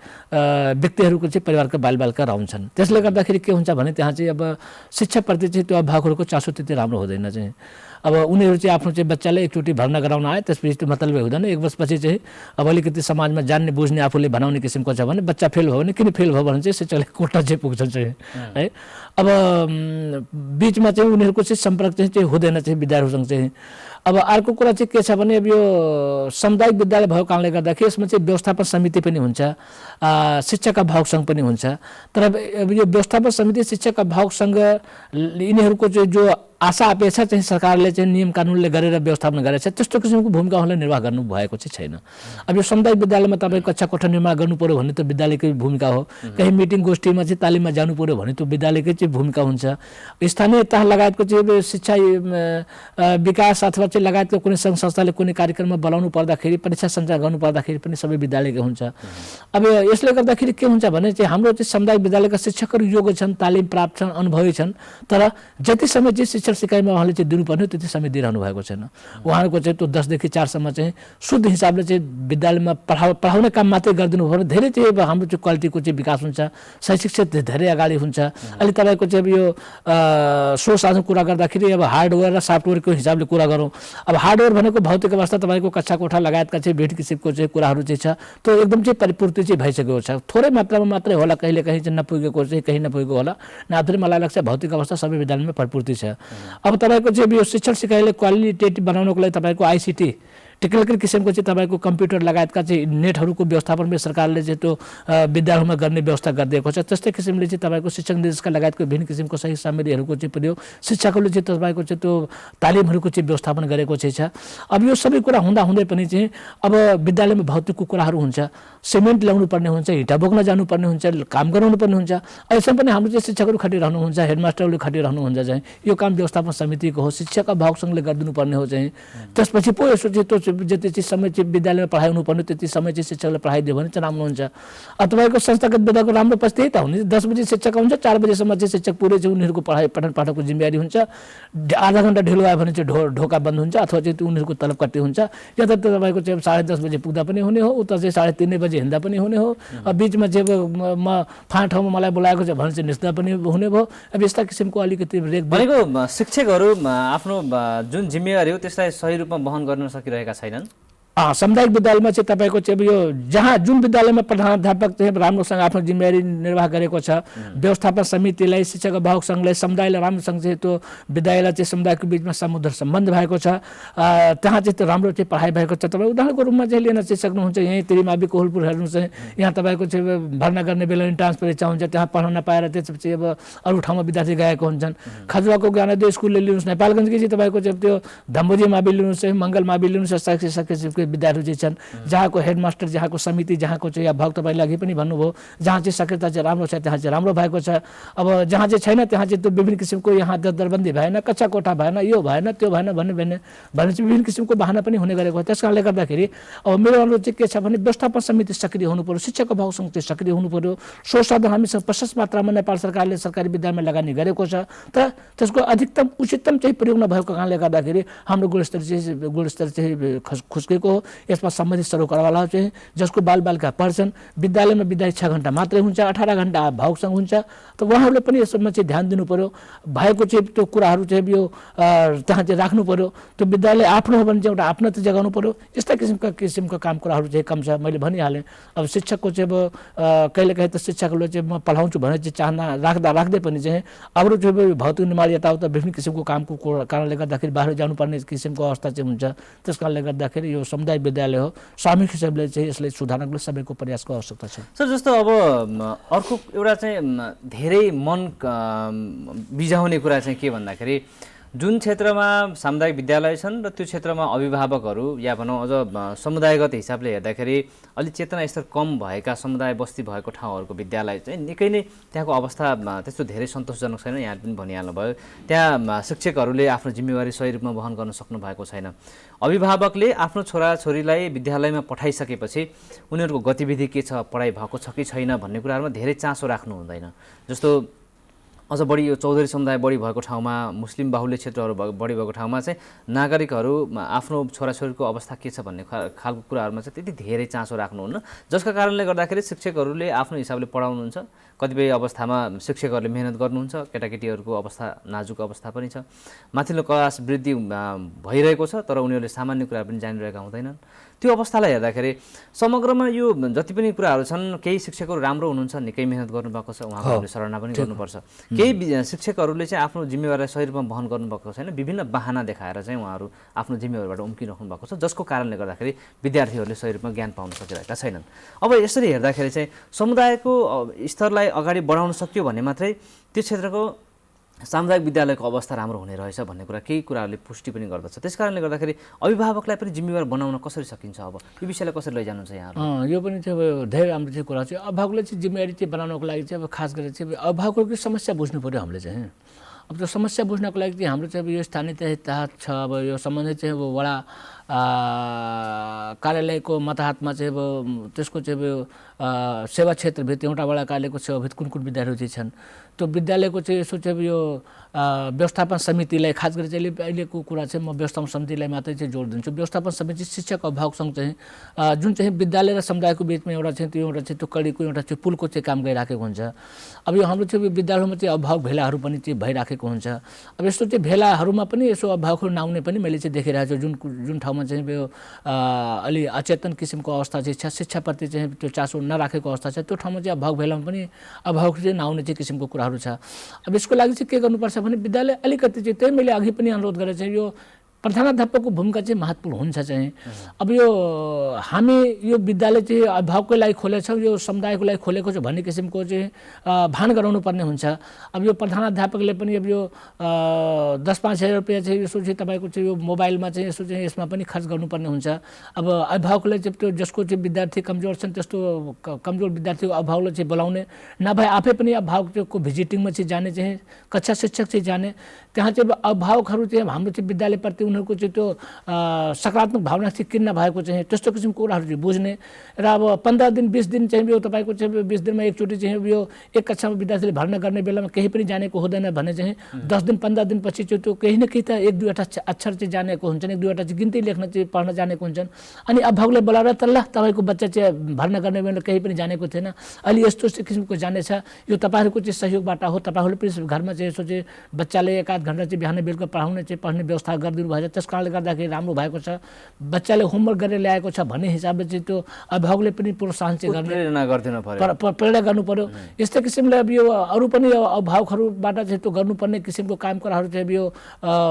व्यक्तिहरूको चाहिँ परिवारका बालबालिका रहन्छन्। त्यसले गर्दाखेरि के हुन्छ भने त्यहाँ चाहिँ अब शिक्षाप्रति चाहिँ त्यो अभिभावकहरूको चासो त्यति राम्रो हुँदैन चाहिँ। अब उनीहरू चाहिँ आफ्नो चाहिँ बच्चालाई एकचोटि भर्ना गराउन आए त्यसपछि त्यो मतलबै हुँदैन। एक वर्षपछि चाहिँ अब अलिकति समाजमा जान्ने बुझ्ने आफूले बनाउने किसिमको छ भने बच्चा फेल भयो भने किन फेल भयो भने चाहिँ शिक्षकले कोर्टमा चाहिँ पुग्छ चाहिँ है। अब बिचमा चाहिँ उनीहरूको चाहिँ सम्पर्क चाहिँ हुँदैन चाहिँ विद्यार्थीहरूसँग चाहिँ। अब अर्को कुरा चाहिँ के छ भने अब यो सामुदायिक विद्यालय भएको कारणले गर्दाखेरि यसमा चाहिँ व्यवस्थापन समिति पनि हुन्छ, शिक्षक अभिभावक सङ्घ पनि हुन्छ। तर अब यो व्यवस्थापन समिति शिक्षक अभिभावक सङ्घ यिनीहरूको चाहिँ जो आशा अपेक्षा चाहिँ सरकारले चाहिँ नियम कानुनले गरेर व्यवस्थापन गरेको छ त्यस्तो किसिमको भूमिका उहाँले निर्वाह गर्नु भएको चाहिँ छैन। अब यो सामुदायिक विद्यालयमा तपाईँ कक्षा कोठा निर्माण गर्नु पर्यो भने त विद्यालयकै भूमिका हो, कहीँ मिटिङ गोष्ठीमा चाहिँ तालिममा जानु पर्यो भने त्यो विद्यालयकै चाहिँ भूमिका हुन्छ। स्थानीय तह लगायतको चाहिँ शिक्षा विकास अथवा चाहिँ लगायतको कुनै सङ्घ संस्थाले कुनै कार्यक्रममा बोलाउनु पर्दाखेरि परीक्षा सञ्चालन गर्नु पर्दाखेरि पनि सबै विद्यालयकै हुन्छ। अब यसले गर्दाखेरि के हुन्छ भने चाहिँ हाम्रो चाहिँ सामुदायिक विद्यालयका शिक्षकहरू योग्य छन्, तालिम प्राप्त छन्, अनुभवी छन्, तर जति समय चाहिँ शिक्षण सिकाइमा उहाँले चाहिँ दिनुपर्ने त्यति समय दिइरहनु भएको छैन। उहाँहरूको चाहिँ त्यो 10 देखि 4 सम्म चाहिँ शुद्ध हिसाबले चाहिँ विद्यालयमा पढाउने काम मात्रै गरिदिनु भयो भने धेरै चाहिँ अब हाम्रो चाहिँ क्वालिटीको चाहिँ विकास हुन्छ, शैक्षिक क्षेत्र धेरै अगाडि हुन्छ। अहिले तपाईँको चाहिँ अब यो सोच साधन कुरा गर्दाखेरि अब हार्डवेयर र सफ्टवेयरको हिसाबले कुरा गरौँ। अब हार्डवेयर भनेको भौतिक अवस्था तपाईँको कक्षा कोठा लगायतका चाहिँ विभिन्न किसिमको चाहिँ कुराहरू चाहिँ छ त्यो एकदम चाहिँ परिपूर्ति चाहिँ भइसकेको छ। थोरै मात्रामा मात्रै होला, कहिले कहीँ चाहिँ नपुगेको चाहिँ कहीँ नपुगेको होला, नत्र मलाई लाग्छ भौतिक अवस्था सबै विद्यालयमा परिपूर्ति छ। अब तपाईँको चाहिँ यो शिक्षण सिकाइले क्वालिटेटिभ बनाउनको लागि तपाईँको आइसिटी टेक्निकल किसिमको चाहिँ तपाईँको कम्प्युटर लगायतका चाहिँ नेटहरूको व्यवस्थापनमा सरकारले चाहिँ त्यो विद्यालयमा गर्ने व्यवस्था गरिदिएको छ। त्यस्तै किसिमले चाहिँ तपाईँको शिक्षक निर्देशक लगायतको विभिन्न किसिमको सही सामग्रीहरूको चाहिँ प्रयोग शिक्षकहरूले चाहिँ तपाईँको चाहिँ त्यो तालिमहरूको चाहिँ व्यवस्थापन गरेको चाहिँ छ। अब यो सबै कुरा हुँदा हुँदै पनि चाहिँ अब विद्यालयमा भौतिकको कुराहरू हुन्छ, सिमेन्ट ल्याउनु पर्ने हुन्छ, हिटा बोक्न जानुपर्ने हुन्छ, काम गराउनु पर्ने हुन्छ। यसमा पनि हाम्रो चाहिँ शिक्षकहरू खटिरहनुहुन्छ, हेडमास्टरहरूले खटिरहनुहुन्छ चाहिँ यो काम व्यवस्थापन समितिको हो, शिक्षक अभिभावक सङ्घले गरिदिनु पर्ने हो चाहिँ। त्यसपछि पो यसो चाहिँ त्यो जति चाहिँ समय चाहिँ विद्यालयमा पढाइ हुनुपर्ने त्यति समय चाहिँ शिक्षकले पढाइदियो भने चाहिँ राम्रो हुन्छ। तपाईँको संस्थागत विद्याको राम्रो पछि त्यही त हुने 10 बजी शिक्षक हुन्छ, 4 बजीसम्म चाहिँ शिक्षक पुरै चाहिँ उनीहरूको पठन पाठनको जिम्मेवारी हुन्छ। आधा घन्टा ढिलो आयो भने चाहिँ ढोका बन्द हुन्छ अथवा चाहिँ उनीहरूको तलब कट्टी हुन्छ। या त तपाईँको चाहिँ 10:30 बजी पुग्दा पनि हुने हो, उता चाहिँ 3:30 बजी हिँड्दा पनि हुने हो। बिचमा चाहिँ म फाँट ठाउँमा मलाई बोलाएको छ भने चाहिँ निस्दा पनि हुने भयो। अब यस्ता किसिमको अलिकति रेक भनेको शिक्षकहरू आफ्नो जुन जिम्मेवारी हो त्यसलाई सही रूपमा वहन गर्न सकिरहेका छैनन्। सामुदायिक विद्यालयमा चाहिँ तपाईँको चाहिँ यो जहाँ जुन विद्यालयमा प्रधानाध्यापक चाहिँ राम्रोसँग आफ्नो जिम्मेवारी निर्वाह गरेको छ, व्यवस्थापन समितिलाई, शिक्षक अभिभावक सङ्घलाई, समुदायलाई राम्रोसँग चाहिँ त्यो विद्यालय चाहिँ समुदायको बिचमा समुद्र सम्बन्ध भएको छ, त्यहाँ चाहिँ त्यो राम्रो चाहिँ पढाइ भएको छ। तपाईँ उदाहरणको रूपमा चाहिँ लिन चाहिँ सक्नुहुन्छ। यहीँ त्रिमावि कोहलपुर हेर्नु चाहिँ यहाँ तपाईँको चाहिँ भर्ना गर्ने बेला इन्ट्रान्स परीक्षा हुन्छ, त्यहाँ पढ्न नपाएर त्यसपछि अब अरू ठाउँमा विद्यार्थी गएको हुन्छन्। खजुवाको ज्ञानोदय स्कुलले लिनुहोस्, नेपालगञ्जकै चाहिँ तपाईँको चाहिँ त्यो धम्बोजी मावि लिनुहोस्, मङ्गल मावि लिनुहोस्, विद्यार्थी चाहिँ छन् जहाँको हेडमास्टर, जहाँको समिति, जहाँको चाहिँ अभिभावक तपाईँले अघि पनि भन्नुभयो, जहाँ चाहिँ सक्रियता चाहिँ राम्रो छ त्यहाँ चाहिँ राम्रो भएको छ। अब जहाँ चाहिँ छैन त्यहाँ चाहिँ त्यो विभिन्न किसिमको यहाँ दरबन्दी भएन, कच्चा कोठा भएन, यो भएन त्यो भएन भने चाहिँ विभिन्न किसिमको बहाना पनि हुने गरेको हो। त्यस कारणले गर्दाखेरि अब मेरो अनुरोध चाहिँ के छ भने व्यवस्थापन समिति सक्रिय हुनु पर्यो, शिक्षक अभिभावकसँग चाहिँ सक्रिय हुनु पर्यो। स्रोत साधन हामीसँग प्रशस्त मात्रामा नेपाल सरकारले सरकारी विद्यालयमा लगानी गरेको छ, तर त्यसको अधिकतम उचितम चाहिँ प्रयोग नभएको कारणले गर्दाखेरि हाम्रो गुणस्तर चाहिँ खुस्केको हो। यसमा सम्बन्धित सरोकारवाला चाहिँ जसको बालबालिका पढ्छन्, विद्यालयमा विद्यालय 6 घन्टा मात्रै हुन्छ, 18 घन्टा भागसँग हुन्छ, त उहाँहरूले पनि यसमा चाहिँ ध्यान दिनु पर्यो। भएको चाहिँ त्यो कुराहरू चाहिँ यो त्यहाँ चाहिँ राख्नु पर्यो। त्यो विद्यालय आफ्नो हो भने चाहिँ एउटा आफ्नो त जगाउनु पर्यो। यस्ता किसिमका काम कुराहरू चाहिँ कम छ। मैले भनिहालेँ अब शिक्षकको चाहिँ अब कहिलेकाहीँ त शिक्षकहरूले चाहिँ म पढाउँछु भने चाहिँ चाहना राख्दै पनि चाहिँ अरू चाहिँ भौतिक निर्माण यताउता विभिन्न किसिमको कामको कारणले गर्दाखेरि बाहिर जानुपर्ने किसिमको अवस्था चाहिँ हुन्छ। त्यस कारणले गर्दाखेरि यो सामुदायिक विद्यालय हो, सामूहिक हिसाबले चाहिँ यसलाई सुधार्नको लागि सबैको प्रयासको आवश्यकता छ। सर जस्तो अब अर्को एउटा चाहिँ धेरै मन बिझाउने कुरा चाहिँ के भन्दाखेरि जुन क्षेत्रमा सामुदायिक विद्यालय छन् र त्यो क्षेत्रमा अभिभावकहरू या भनौँ अझ समुदायगत हिसाबले हेर्दाखेरि अलिक चेतना स्तर कम भएका समुदाय बस्ती भएको ठाउँहरूको विद्यालय चाहिँ निकै नै त्यहाँको अवस्था त्यस्तो धेरै सन्तोषजनक छैन। यहाँ पनि भनिहाल्नुभयो त्यहाँ शिक्षकहरूले आफ्नो जिम्मेवारी सही रूपमा वहन गर्न सक्नु भएको छैन। अभिभावकले आफ्नो छोराछोरीलाई विद्यालयमा पठाइसकेपछि उनीहरूको गतिविधि के छ, पढाइ भएको छ कि छैन भन्ने कुराहरूमा धेरै चासो राख्नु हुँदैन। जस्तो अझ बढी यो चौधरी समुदाय बढी भएको ठाउँमा, मुस्लिम बाहुल्य क्षेत्रहरू बढी भएको ठाउँमा चाहिँ नागरिकहरू आफ्नो छोराछोरीको अवस्था के छ भन्ने खालको कुराहरूमा चाहिँ त्यति धेरै चासो राख्नुहुन्न, जसका कारणले गर्दाखेरि शिक्षकहरूले आफ्नो हिसाबले पढाउनुहुन्छ। कतिपय अवस्थामा शिक्षकहरूले मेहनत गर्नुहुन्छ, केटाकेटीहरूको अवस्था नाजुक अवस्था पनि छ, माथिल्लो क्लास वृद्धि भइरहेको छ तर उनीहरूले सामान्य कुरा पनि जानिरहेका हुँदैनन्। त्यो अवस्थालाई हेर्दाखेरि समग्रमा यो जति पनि कुराहरू छन्, केही शिक्षकहरू राम्रो हुनुहुन्छ, निकै मेहनत गर्नुभएको छ, उहाँहरूले सराहना पनि गर्नुपर्छ। केही शिक्षकहरूले चाहिँ आफ्नो जिम्मेवारीलाई सही रूपमा वहन गर्नुभएको छैन, विभिन्न बाहना देखाएर चाहिँ उहाँहरू आफ्नो जिम्मेवारीबाट उम्किराख्नु भएको छ, जसको कारणले गर्दाखेरि विद्यार्थीहरूले सही रूपमा ज्ञान पाउन सकिरहेका छैनन्। अब यसरी हेर्दाखेरि चाहिँ समुदायको स्तरलाई अगाडि बढाउन सक्यो भने मात्रै त्यो क्षेत्रको सामुदायिक विद्यालयको अवस्था राम्रो हुने रहेछ भन्ने कुरा केही कुराहरूले पुष्टि पनि गर्दछ। त्यस कारणले गर्दाखेरि अभिभावकलाई पनि जिम्मेवार बनाउन कसरी सकिन्छ, अब यो विषयलाई कसरी लैजानुहुन्छ यहाँहरू? यो पनि चाहिँ अब धेरै राम्रो चाहिँ कुरा चाहिँ अभिभावकले चाहिँ जिम्मेवारी चाहिँ बनाउनको लागि चाहिँ अब खास गरेर चाहिँ अभिभावकको समस्या बुझ्नु पऱ्यो हामीले चाहिँ। अब त्यो समस्या बुझ्नको लागि चाहिँ हाम्रो चाहिँ अब यो स्थानीय तह छ, अब यो सम्बन्धित चाहिँ अब वडा कार्यालयको मतहातमा चाहिँ अब त्यसको चाहिँ अब सेवा क्षेत्रभित्र एउटा वडा कार्यालयको सेवाभित्र कुन कुन विद्यालयहरू चाहिँ छन्, त्यो विद्यालयको चाहिँ यसो चाहिँ यो व्यवस्थापन समितिलाई खास गरी चाहिँ अहिलेको कुरा चाहिँ म व्यवस्थापन समितिलाई मात्रै चाहिँ जोड दिन्छु। व्यवस्थापन समिति शिक्षक अभिभावकसँग चाहिँ जुन चाहिँ विद्यालय र समुदायको बिचमा एउटा चाहिँ त्यो कडीको एउटा चाहिँ पुलको चाहिँ काम गरिराखेको हुन्छ। अब यो हाम्रो चाहिँ विद्यालयमा चाहिँ अभिभावक भेलाहरू पनि चाहिँ भइराखेको हुन्छ। अब यस्तो चाहिँ भेलाहरूमा पनि यसो अभिभावकहरू नआउने पनि मैले चाहिँ देखिरहेको छु। जुन ठाउँमा चाहिँ यो अलि अचेतन किसिमको अवस्था चाहिँ छ, शिक्षाप्रति चाहिँ त्यो चासो नराखेको अवस्था छ, त्यो ठाउँमा चाहिँ अभिभावक भेलामा पनि अभिभावक चाहिँ नआउने चाहिँ किसिमको कुराहरू छ। अब यसको लागि चाहिँ के गर्नुपर्छ भने विद्यालय अलिकति चाहिँ त्यही मैले अघि पनि अनुरोध गरेँ चाहिँ यो प्रधानाध्यापकको भूमिका चाहिँ महत्त्वपूर्ण हुन्छ चाहिँ। अब यो हामी यो विद्यालय चाहिँ अभिभावककै लागि खोलेछौँ, यो समुदायको लागि खोलेको छ भन्ने किसिमको चाहिँ भान गराउनु पर्ने हुन्छ। अब यो प्रधानाध्यापकले पनि अब यो 10-5 हजार रुपियाँ चाहिँ यसो चाहिँ तपाईँको चाहिँ यो मोबाइलमा चाहिँ यसो चाहिँ यसमा पनि खर्च गर्नुपर्ने हुन्छ। अब अभिभावकले चाहिँ त्यो जसको चाहिँ विद्यार्थी कमजोर छन् त्यस्तो कमजोर विद्यार्थीको अभिभावकले चाहिँ बोलाउने, नभए आफै पनि अभिभावकको भिजिटिङमा चाहिँ जाने, चाहिँ कक्षा शिक्षक चाहिँ जाने, त्यहाँ चाहिँ अभिभावकहरू चाहिँ हाम्रो चाहिँ विद्यालयप्रति उनीहरूको चाहिँ त्यो सकारात्मक भावना चाहिँ किन नभएको चाहिँ त्यस्तो किसिमको कुराहरू चाहिँ बुझ्ने। र अब 15 दिन 20 दिन चाहिँ यो तपाईँको चाहिँ 20 दिनमा एकचोटि चाहिँ यो एक कक्षामा विद्यार्थीले भर्ना गर्ने बेलामा केही पनि जानेको हुँदैन भने चाहिँ 10 दिन 15 दिनपछि चाहिँ त्यो केही न केही त 1-2वटा अक्षर चाहिँ जानेको हुन्छन्, 1-2वटा चाहिँ गिन्ती लेख्न चाहिँ पढ्न जानेको हुन्छन्। अनि अभिभावकले बोलाएर त ल तपाईँको बच्चा चाहिँ भर्ना गर्ने बेला केही पनि जानेको थिएन, अहिले यस्तो किसिमको जानेछ, यो तपाईँहरूको चाहिँ सहयोगबाट हो, तपाईँहरूले पनि घरमा चाहिँ यसो चाहिँ बच्चाले 1-8 घन्टा चाहिँ बिहान बेलुका पढाउने चाहिँ पढ्ने व्यवस्था गरिदिनु भएछ। त्यस कारणले गर्दाखेरि राम्रो भएको छ, बच्चाले होमवर्क गरेर ल्याएको छ भन्ने हिसाबले चाहिँ त्यो अभिभावकले पनि प्रोत्साहन चाहिँ प्रेरणा गर्नु पर्यो। यस्तै किसिमले अब यो अरू पनि अभिभावकहरूबाट चाहिँ त्यो गर्नुपर्ने किसिमको काम कुराहरू चाहिँ अब यो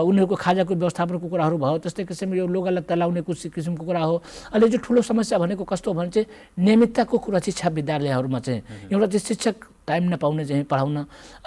उनीहरूको खाजाको व्यवस्थापनको कुराहरू भयो, त्यस्तै किसिमले यो लोगा लत्ता लाउने किसिमको कुरा हो। अहिले चाहिँ ठुलो समस्या भनेको कस्तो भने चाहिँ नियमितताको कुरा चाहिँ छ विद्यालयहरूमा चाहिँ। एउटा चाहिँ शिक्षक टाइम नपाउने चाहिँ पढाउन,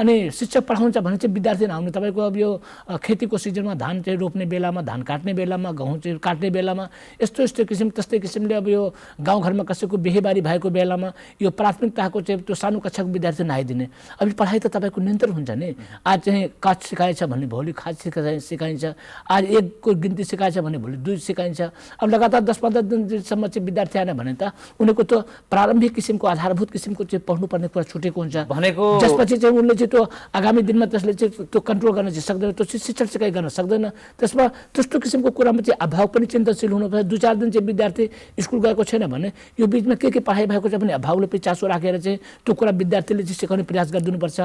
अनि शिक्षक पढाउँछ भने चाहिँ विद्यार्थी नआउने। तपाईँको अब यो खेतीको सिजनमा धान चाहिँ रोप्ने बेलामा, धान काट्ने बेलामा, गहुँ चाहिँ काट्ने बेलामा यस्तो किसिम त्यस्तै किसिमले अब यो गाउँघरमा कसैको बिहेबारी भएको बेलामा यो प्राथमिक तहको चाहिँ त्यो सानो कक्षाको विद्यार्थी नआइदिने। अब पढाइ त तपाईँको निरन्तर हुन्छ नि, आज चाहिँ काठ सिकाएछ भने भोलि खाद सिकाइन्छ, आज 1 को गिन्ती सिकाएछ भने भोलि 2 सिकाइन्छ। अब लगातार 10-15 दिनसम्म चाहिँ विद्यार्थी आएन भने त उनीहरूको त्यो प्रारम्भिक किसिमको आधारभूत किसिमको चाहिँ पढ्नुपर्ने कुरा छुटेको हुन्छ भनेको। जसपछि चाहिँ उनले चाहिँ त्यो आगामी दिनमा त्यसले चाहिँ त्यो कन्ट्रोल गर्न चाहिँ सक्दैन, त्यो शिक्षण सिकाइ गर्न सक्दैन। त्यसमा त्यस्तो किसिमको कुरामा चाहिँ अभिभावक पनि चिन्तनशील हुनुपर्छ। 2-4 दिन चाहिँ विद्यार्थी स्कुल गएको छैन भने यो बिचमा के पढाइ भएको छ भने अभिभावकले पनि चासो राखेर चाहिँ त्यो कुरा विद्यार्थीले चाहिँ सिकाउने प्रयास गरिदिनुपर्छ।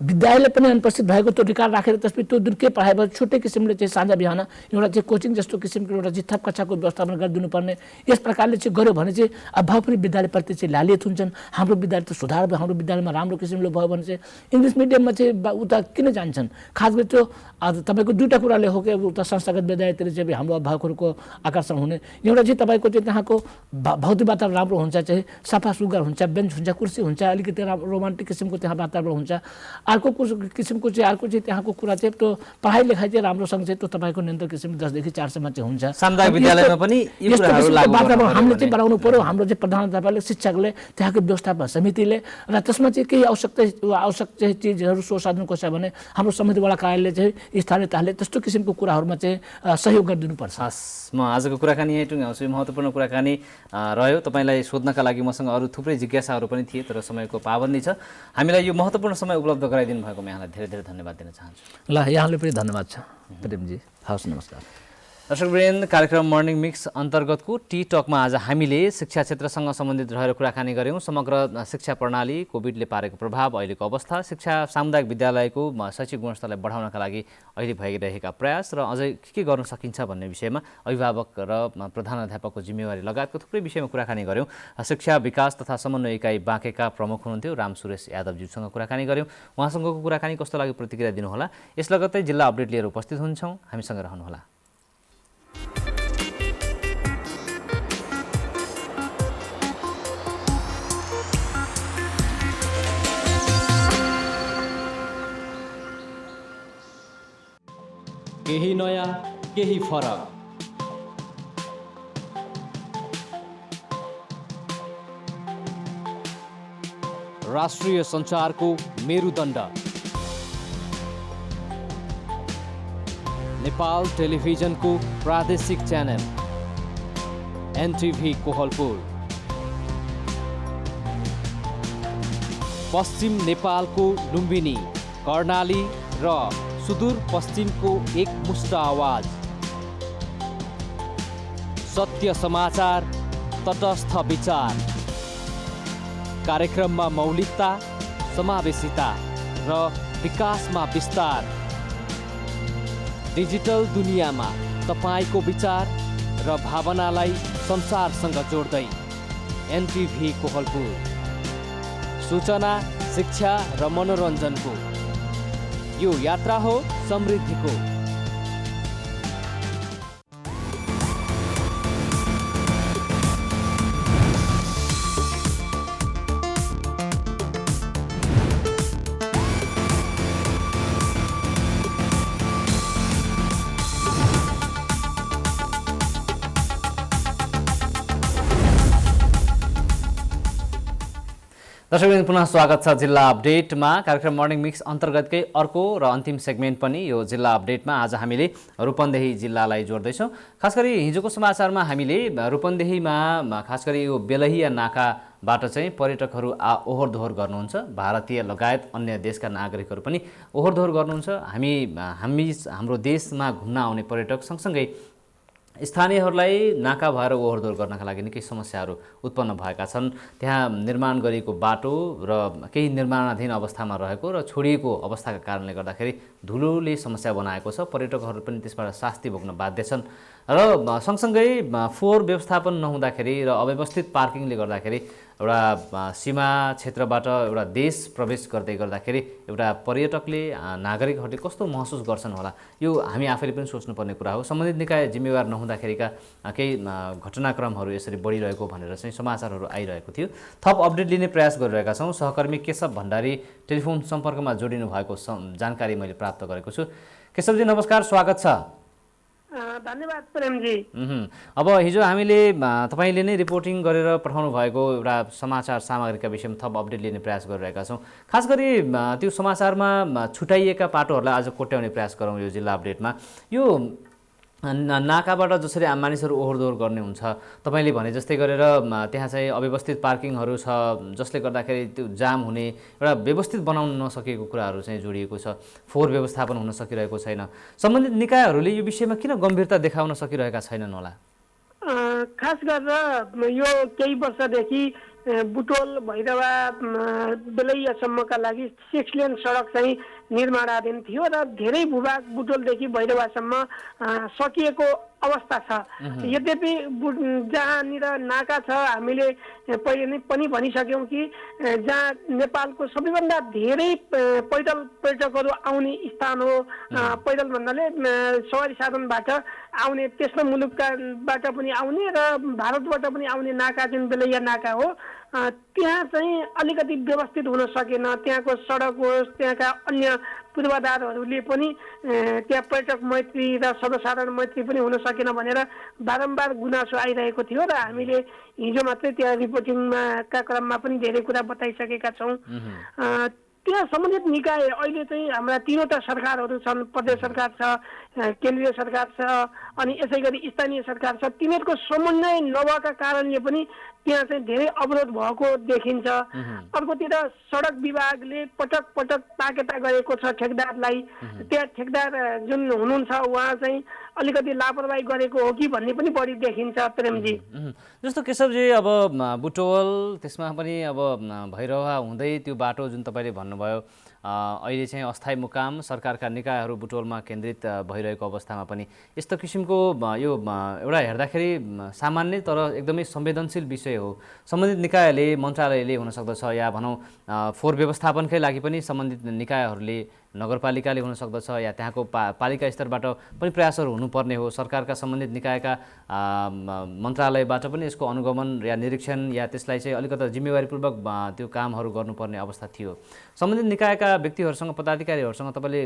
विद्यालय पनि अनुपस्थित भएको त्यो रिकर्ड राखेर त्यसपछि त्यो दिन के पढाइ भयो छुट्टै किसिमले चाहिँ साँझ बिहान एउटा चाहिँ कोचिङ जस्तो किसिमको एउटा चाहिँ थप कक्षाको व्यवस्थापन गरिदिनुपर्ने यस प्रकारले चाहिँ गर्यो भने चाहिँ अभाव पनि विद्यालयप्रति चाहिँ लालित हुन्छन्। हाम्रो विद्यालय त सुधार भयो, हाम्रो विद्यालयमा राम्रो किसिमले भयो भने चाहिँ इङ्ग्लिस मिडियममा चाहिँ उता किन जान्छन्? खास गरी त्यो तपाईँको दुईवटा कुराले हो कि उता संस्थागत विद्यालयतिर चाहिँ हाम्रो अभिभावकहरूको आकर्षण हुने, एउटा चाहिँ तपाईँको चाहिँ त्यहाँको भौतिक वातावरण राम्रो हुन्छ, चाहिँ सफा सुग्घर हुन्छ, बेन्च हुन्छ, कुर्सी हुन्छ, अलिकति रोमान्टिक किसिमको त्यहाँ वातावरण हुन्छ। अर्को किसिमको चाहिँ अर्को चाहिँ त्यहाँको कुरा चाहिँ त्यो पढाइ लेखाइ चाहिँ राम्रोसँग चाहिँ त्यो तपाईँको निरन्तर किसिमले 10 देखि 4 सम्म चाहिँ हुन्छ। सामुदायिक विद्यालयमा पनि यी कुराहरू लागू वातावरण हामीले चाहिँ बनाउनु पर्यो। हाम्रो चाहिँ प्रधानाध्यापकले, शिक्षकले, त्यहाँको व्यवस्थापन समितिले र त्यसमा चाहिँ केही आवश्यक चाहिँ चिजहरू स्वसाधनको छ भने हाम्रो समितिवाला कार्यालयले चाहिँ स्थानीय तहले त्यस्तो किसिमको कुराहरूमा चाहिँ सहयोग गरिदिनुपर्छ। हस्, म आजको कुराकानी यही टुङ्ग्याउँछु। महत्त्वपूर्ण कुराकानी रह्यो। तपाईँलाई सोध्नका लागि मसँग अरू थुप्रै जिज्ञासाहरू पनि थिए, तर समयको पाबन्दी छ। हामीलाई यो महत्त्वपूर्ण समय उपलब्ध गराइदिनु भएकोमा यहाँलाई धेरै धेरै धन्यवाद दिन चाहन्छु। ल, यहाँले पनि धन्यवाद छ प्रेमजी। हवस्, नमस्कार। दर्शकवृन्द, कार्यक्रम मर्निङ मिक्स अन्तर्गतको टी टकमा आज हामीले शिक्षा क्षेत्रसँग सम्बन्धित रहेर कुराकानी गऱ्यौँ। समग्र शिक्षा प्रणाली, कोभिडले पारेको प्रभाव, अहिलेको अवस्था, शिक्षा सामुदायिक विद्यालयको शैक्षिक गुणस्तरलाई बढाउनका लागि अहिले भइरहेका प्रयास र अझै के गर्न सकिन्छ भन्ने विषयमा अभिभावक र प्रधानाध्यापकको जिम्मेवारी लगायतको थुप्रै विषयमा कुराकानी गऱ्यौँ। शिक्षा विकास तथा समन्वय इकाइ बाँकेका प्रमुख हुनुहुन्थ्यो राम सुरेश यादवज्यूसँग कुराकानी गऱ्यौँ। उहाँसँगको कुराकानी कस्तो लाग्यो प्रतिक्रिया दिनुहोला। यस लगत्तै जिल्ला अपडेट लिएर उपस्थित हुन्छौँ, हामीसँग रहनुहोला। केही नयाँ, केही फरक, राष्ट्रिय सञ्चारको मेरुदण्ड नेपाल टेलिभिजनको प्रादेशिक च्यानल एनटिभी कोहलपुर, पश्चिम नेपालको लुम्बिनी, कर्णाली र सुदूर पश्चिमको एकमुष्ट आवाज, सत्य समाचार, तटस्थ विचार, कार्यक्रममा मौलिकता, समावेशिता र विकासमा विस्तार, डिजिटल दुनियाँमा तपाईको विचार र भावनालाई संसारसँग जोड्दै एनटिभी कोहलपुर, सूचना, शिक्षा र मनोरञ्जनको यो यात्रा हो समृद्धिको। दर्शकवृन्द, पुनः स्वागत छ जिल्ला अपडेटमा। कार्यक्रम मर्निङ मिक्स अन्तर्गतकै अर्को र अन्तिम सेगमेन्ट पनि यो जिल्ला अपडेटमा आज हामीले रूपन्देही जिल्लालाई जोड्दैछौँ। खास गरी हिजोको समाचारमा हामीले रूपन्देहीमा खास गरी यो बेलहिया नाकाबाट चाहिँ पर्यटकहरू ओहोर दोहोर गर्नुहुन्छ। भारतीय लगायत अन्य देशका नागरिकहरू पनि ओहोर दोहोर गर्नुहुन्छ। हाम्रो देशमा घुम्न आउने पर्यटक सँगसँगै स्थानीयहरूलाई नाका भएर ओहोर दोहोर गर्नका लागि निकै समस्याहरू उत्पन्न भएका छन्। त्यहाँ निर्माण गरिएको बाटो र केही निर्माणाधीन अवस्थामा रहेको र छोडिएको अवस्थाका कारणले गर्दाखेरि धुलोले समस्या बनाएको छ। पर्यटकहरू पनि त्यसबाट शास्ति भोग्न बाध्य छन् र सँगसँगै फोहोर व्यवस्थापन नहुँदाखेरि र अव्यवस्थित पार्किङले गर्दाखेरि एउटा सीमा क्षेत्रबाट एउटा देश प्रवेश गर्दै गर्दाखेरि एउटा पर्यटकले, नागरिकहरूले कस्तो महसुस गर्छन् होला, यो हामी आफैले पनि सोच्नुपर्ने कुरा हो। सम्बन्धित निकाय जिम्मेवार नहुँदाखेरिका केही घटनाक्रमहरू यसरी बढिरहेको भनेर चाहिँ समाचारहरू आइरहेको थियो। थप अपडेट लिने प्रयास गरिरहेका छौँ। सहकर्मी केशव भण्डारी टेलिफोन सम्पर्कमा जोडिनु भएको जानकारी मैले प्राप्त गरेको छु। केशवजी नमस्कार, स्वागत छ। धन्यवाद प्रेमजी। अब हिजो हामीले तपाईँले नै रिपोर्टिङ गरेर पठाउनु भएको एउटा समाचार सामग्रीका विषयमा थप अपडेट लिने प्रयास गरिरहेका छौँ। खास गरी त्यो समाचारमा छुट्याइएका पाटोहरूलाई आज कोट्याउने प्रयास गरौँ यो जिल्ला अपडेटमा। यो नाकाबाट जसरी मानिसहरू ओहोर दोहोर गर्ने हुन्छ, तपाईँले भने जस्तै गरेर त्यहाँ चाहिँ अव्यवस्थित पार्किङहरू छ जसले गर्दाखेरि त्यो जाम हुने एउटा व्यवस्थित बनाउन नसकेको कुराहरू चाहिँ जोडिएको छ। फोहोर व्यवस्थापन हुन सकिरहेको छैन। सम्बन्धित निकायहरूले यो विषयमा किन गम्भीरता देखाउन सकिरहेका छैनन् होला? खास गरेर यो केही वर्षदेखि बुटोल भैरवा बेलैयासम्मका लागि 6 लेन सडक चाहिँ निर्माणाधीन थियो र धेरै भूभाग बुटोलदेखि भैरवासम्म सकिएको अवस्था छ। यद्यपि जहाँनिर नाका छ हामीले पहिले नै पनि भनिसक्यौँ कि जहाँ नेपालको सबैभन्दा धेरै पैदल पर्यटकहरू आउने स्थान हो। पैदल भन्नाले सवारी साधनबाट आउने, तेस्रो मुलुकबाट पनि आउने र भारतबाट पनि आउने नाका जुन बेलैया नाका हो, त्यहाँ चाहिँ अलिकति व्यवस्थित हुन सकेन। त्यहाँको सडक होस्, त्यहाँका अन्य पूर्वाधारहरूले पनि त्यहाँ पर्यटक मैत्री र सर्वसाधारण मैत्री पनि हुन सकेन भनेर बारम्बार गुनासो आइरहेको थियो र हामीले हिजो मात्रै त्यहाँ रिपोर्टिङका क्रममा पनि धेरै कुरा बताइसकेका छौँ। त्यहाँ सम्बन्धित निकाय अहिले चाहिँ हाम्रा 3वटा सरकारहरू छन्, प्रदेश सरकार छ, केन्द्रीय सरकार छ, अनि यसै गरी स्थानीय सरकार छ। तिनीहरूको समन्वय नभएका कारणले पनि त्यहाँ चाहिँ धेरै अवरोध भएको देखिन्छ। अर्कोतिर सडक विभागले पटक पटक ताकेता गरेको छ ठेकदारलाई। त्यहाँ ठेकदार जुन हुनुहुन्छ उहाँ चाहिँ अलिकति लापरवाही गरेको हो कि भन्ने पनि बढी देखिन्छ प्रेमजी। जस्तो केशवजी, अब बुटोल त्यसमा पनि अब भैरवा हुँदै त्यो बाटो जुन तपाईँले भन्नुभयो अहिले चाहिँ अस्थायी मुकाम सरकारका निकायहरू बुटोलमा केन्द्रित भइरहेको अवस्थामा पनि यस्तो किसिमको यो एउटा हेर्दाखेरि सामान्य तर एकदमै संवेदनशील विषय हो। सम्बन्धित निकायले, मन्त्रालयले हुन सक्दछ या भनौँ फोहोर व्यवस्थापनकै लागि पनि सम्बन्धित निकायहरूले, नगरपालिकाले हुन सक्दछ या त्यहाँको पालिका स्तरबाट पनि प्रयासहरू हुनुपर्ने हो। सरकारका सम्बन्धित निकायका मन्त्रालयबाट पनि यसको अनुगमन या निरीक्षण या त्यसलाई चाहिँ अलिकति जिम्मेवारीपूर्वक त्यो कामहरू गर्नुपर्ने अवस्था थियो। सम्बन्धित निकायका व्यक्तिहरूसँग, पदाधिकारीहरूसँग तपाईँले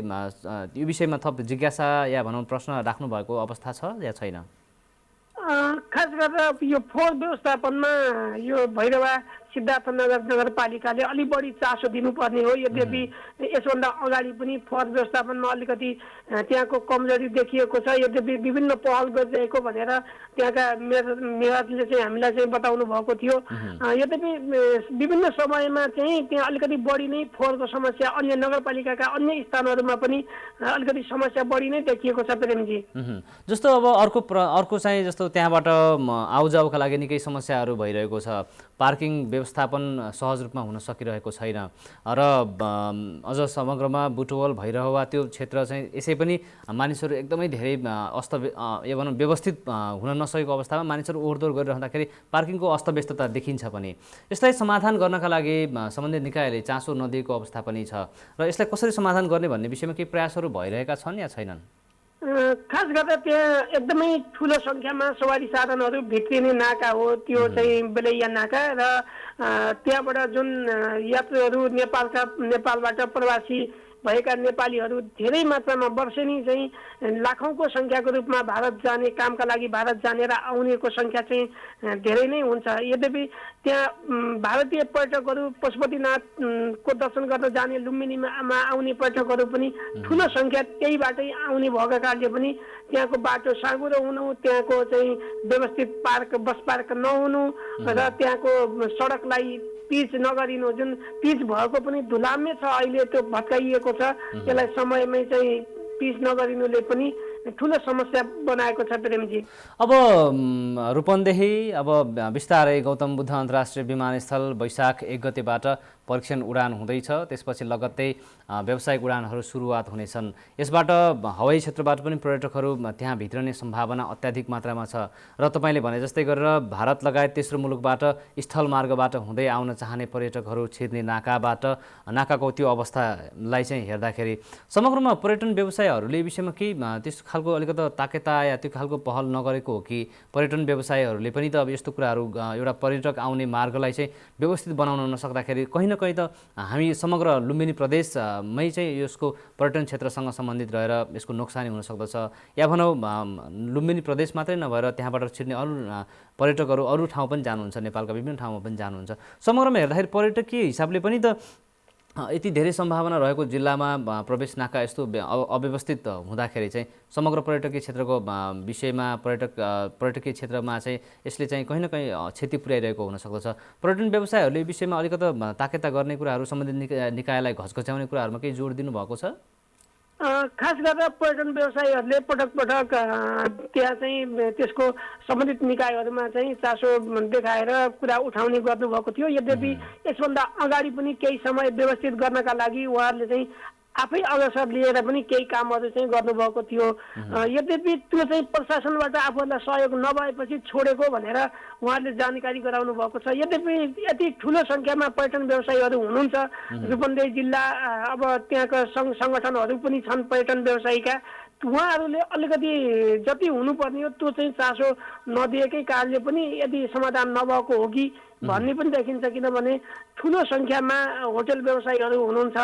यो विषयमा थप जिज्ञासा या भनौँ प्रश्न राख्नु भएको अवस्था छ या छैन? खास गरेर यो फोहोर व्यवस्थापनमा यो भैरवा सिद्धार्थनगर नगरपालिकाले अलि बढी चासो दिनुपर्ने हो। यद्यपि यसभन्दा अगाडि पनि फोहोर व्यवस्थापनमा अलिकति त्यहाँको कमजोरी देखिएको छ। यद्यपि विभिन्न पहल गरिरहेको भनेर त्यहाँका मेयरले चाहिँ हामीलाई चाहिँ बताउनु भएको थियो। यद्यपि विभिन्न समयमा चाहिँ त्यहाँ अलिकति बढी नै फोहोरको समस्या अन्य नगरपालिकाका अन्य स्थानहरूमा पनि अलिकति समस्या बढी नै देखिएको छ प्रेमजी। जस्तो अब अर्को चाहिँ जस्तो त्यहाँबाट आउजाउका लागि निकै समस्याहरू भइरहेको छ। पार्किङ व्यवस्थापन सहज रूपमा हुन सकिरहेको छैन र अझ समग्रमा बुटवल भइरहवा त्यो क्षेत्र चाहिँ यसै पनि मानिसहरू एकदमै धेरै यो भनौँ व्यवस्थित हुन नसकेको अवस्थामा मानिसहरू ओहोरदोहोर गरिरहँदाखेरि पार्किङको अस्तव्यस्तता देखिन्छ पनि। यसलाई समाधान गर्नका लागि सम्बन्धित निकायले चासो नदिएको अवस्था पनि छ र यसलाई कसरी समाधान गर्ने भन्ने विषयमा केही प्रयासहरू भइरहेका छन् या छैनन्? खास गरेर त्यहाँ एकदमै ठुलो सङ्ख्यामा सवारी साधनहरू भित्रिने नाका हो त्यो चाहिँ बेलैया नाका र त्यहाँबाट जुन यात्रुहरू नेपालबाट प्रवासी भएका नेपालीहरू धेरै मात्रामा वर्षेनी चाहिँ लाखौँको सङ्ख्याको रूपमा भारत जाने, कामका लागि भारत जाने र आउनेको सङ्ख्या चाहिँ धेरै नै हुन्छ। यद्यपि त्यहाँ भारतीय पर्यटकहरू पशुपतिनाथको दर्शन गर्न जाने लुम्बिनीमा आउने पर्यटकहरू पनि ठुलो सङ्ख्या त्यही बाटै आउने भएको कारणले पनि त्यहाँको बाटो साँघुरो हुनु, त्यहाँको चाहिँ व्यवस्थित बस पार्क नहुनु र त्यहाँको सडकलाई पिच नगरिनु, जुन पिच भएको पनि धुलामे छ अहिले त्यो भत्काइएको छ, त्यसलाई समयमै चाहिँ पिच नगरिनुले पनि ठुलो समस्या बनाएको छ प्रेमजी। अब रूपन्देही अब बिस्तारै गौतम बुद्ध अन्तर्राष्ट्रिय विमानस्थल वैशाख 1 गतेबाट परीक्षण उडान हुँदैछ। त्यसपछि लगत्तै व्यावसायिक उडानहरू सुरुवात हुनेछन्। यसबाट हवाई क्षेत्रबाट पनि पर्यटकहरू त्यहाँ भित्रने सम्भावना अत्याधिक मात्रामा छ र तपाईँले भने जस्तै गरेर भारत लगायत तेस्रो मुलुकबाट स्थल मार्गबाट हुँदै आउन चाहने पर्यटकहरू छिर्ने नाकाको त्यो अवस्थालाई चाहिँ हेर्दाखेरि समग्रमा पर्यटन व्यवसायहरूले विषयमा केही त्यस्तो खालको अलिकति ताकेता या त्यो खालको पहल नगरेको हो कि पर्यटन व्यवसायहरूले पनि त अब यस्तो कुराहरू एउटा पर्यटक आउने मार्गलाई चाहिँ व्यवस्थित बनाउन नसक्दाखेरि कहीँ न कहीँ त हामी समग्र लुम्बिनी प्रदेशमै चाहिँ यसको पर्यटन क्षेत्रसँग सम्बन्धित रहेर यसको नोक्सानी हुन सक्दछ या भनौँ लुम्बिनी प्रदेश मात्रै नभएर त्यहाँबाट छिर्ने अरू पर्यटकहरू अरू ठाउँ पनि जानुहुन्छ, नेपालका विभिन्न ठाउँमा पनि जानुहुन्छ। समग्रमा हेर्दाखेरि पर्यटकीय हिसाबले पनि त यति धेरै सम्भावना रहेको जिल्लामा प्रवेश नाका यस्तो अव्यवस्थित हुँदाखेरि चाहिँ समग्र पर्यटकीय क्षेत्रको विषयमा पर्यटकीय क्षेत्रमा चाहिँ यसले चाहिँ कहीँ न कहीँ क्षति पुर्याइरहेको हुन सक्दछ। पर्यटन व्यवसायहरूले विषयमा अलिकति ताकेता गर्ने कुराहरू, सम्बन्धित निकायलाई घचघच्याउने कुराहरूमा केही जोड दिनुभएको छ? खास गरेर पर्यटन व्यवसायीहरूले पटक पटक त्यहाँ चाहिँ त्यसको सम्बन्धित निकायहरूमा चाहिँ चासो देखाएर कुरा उठाउने गर्नुभएको थियो। यद्यपि यसभन्दा अगाडि पनि केही समय व्यवस्थित गर्नका लागि उहाँहरूले चाहिँ आफै अवसर लिएर पनि केही कामहरू चाहिँ गर्नुभएको थियो। यद्यपि त्यो चाहिँ प्रशासनबाट आफूहरूलाई सहयोग नभएपछि छोडेको भनेर उहाँहरूले जानकारी गराउनु भएको छ। यद्यपि यति ठुलो सङ्ख्यामा पर्यटन व्यवसायीहरू हुनुहुन्छ रूपन्देही जिल्ला, अब त्यहाँका सङ्घ सङ्गठनहरू पनि छन् पर्यटन व्यवसायीका, उहाँहरूले अलिकति जति हुनुपर्ने हो त्यो चाहिँ चासो नदिएकै कारणले पनि यदि समाधान नभएको हो कि भन्ने पनि देखिन्छ। किनभने ठुलो सङ्ख्यामा होटल व्यवसायीहरू हुनुहुन्छ,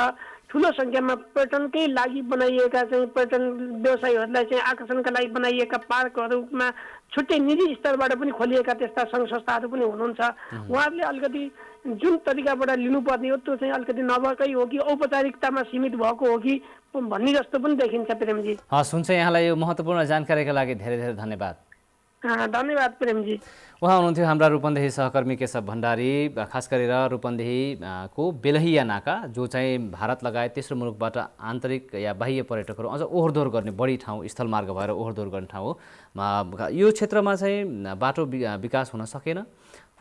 ठुलो सङ्ख्यामा पर्यटनकै लागि बनाइएका चाहिँ पर्यटन व्यवसायीहरूलाई चाहिँ आकर्षणका लागि बनाइएका पार्कहरूमा छुट्टै निजी स्तरबाट पनि खोलिएका त्यस्ता सङ्घ संस्थाहरू पनि हुनुहुन्छ। उहाँहरूले अलिकति जुन तरिकाबाट लिनुपर्ने हो त्यो चाहिँ अलिकति नभएकै हो कि औपचारिकतामा सीमित भएको हो कि भन्ने जस्तो पनि देखिन्छ। प्रेमजी, हस्, हुन्छ। यहाँलाई यो महत्त्वपूर्ण जानकारीका लागि धेरै धेरै धन्यवाद। धन्यवाद प्रेमजी। उहाँ हुनुहुन्थ्यो हाम्रा रूपन्देही सहकर्मी केशव भण्डारी, खास गरेर रूपन्देहीको बेलहिया नाका, जो चाहिँ भारत लगायत तेस्रो मुलुकबाट आन्तरिक या बाह्य पर्यटकहरू अझ ओहोरदोहोर गर्ने बढी ठाउँ, स्थलमार्ग भएर ओहोरदोहोर गर्ने ठाउँ हो। यो क्षेत्रमा चाहिँ बाटो विकास हुन सकेन,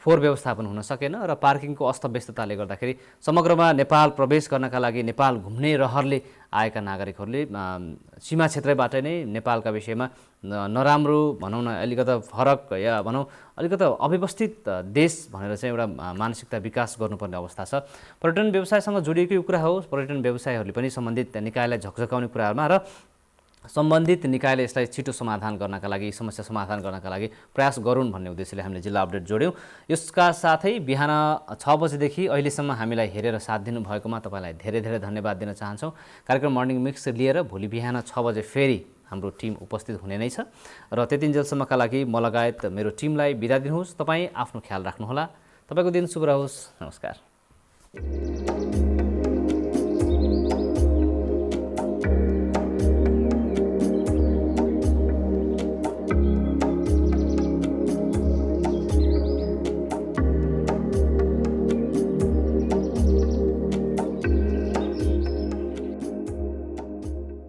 फोहोर व्यवस्थापन हुन सकेन र पार्किङको अस्तव्यस्तताले गर्दाखेरि समग्रमा नेपाल प्रवेश गर्नका लागि नेपाल घुम्ने रहरले आएका नागरिकहरूले सीमा क्षेत्रबाट नै नेपालका विषयमा नराम्रो भनौँ न, अलिकता फरक या भनौँ अलिकता अव्यवस्थित देश भनेर चाहिँ एउटा मानसिकता विकास गर्नुपर्ने अवस्था छ। पर्यटन व्यवसायसँग जोडिएकै कुरा हो। पर्यटन व्यवसायीहरूले पनि सम्बन्धित निकायलाई झकझकाउने कुराहरूमा र सम्बन्धित निकायले यसलाई छिटो समाधान गर्नका लागि, समस्या समाधान गर्नका लागि प्रयास गरून् भन्ने उद्देश्यले हामीले जिल्ला अपडेट जोड्यौँ। यसका साथै बिहान 6 बजेदेखि अहिलेसम्म हामीलाई हेरेर साथ दिनुभएकोमा तपाईँलाई धेरै धेरै धन्यवाद दिन चाहन्छौँ। कार्यक्रम मर्निङ मिक्स लिएर भोलि बिहान 6 बजे फेरि हाम्रो टिम उपस्थित हुने नै छ र त्यतिन्जेलसम्मका लागि म लगायत मेरो टिमलाई बिदा दिनुहोस्। तपाईँ आफ्नो ख्याल राख्नुहोला। तपाईँको दिन शुभ रहोस्। नमस्कार।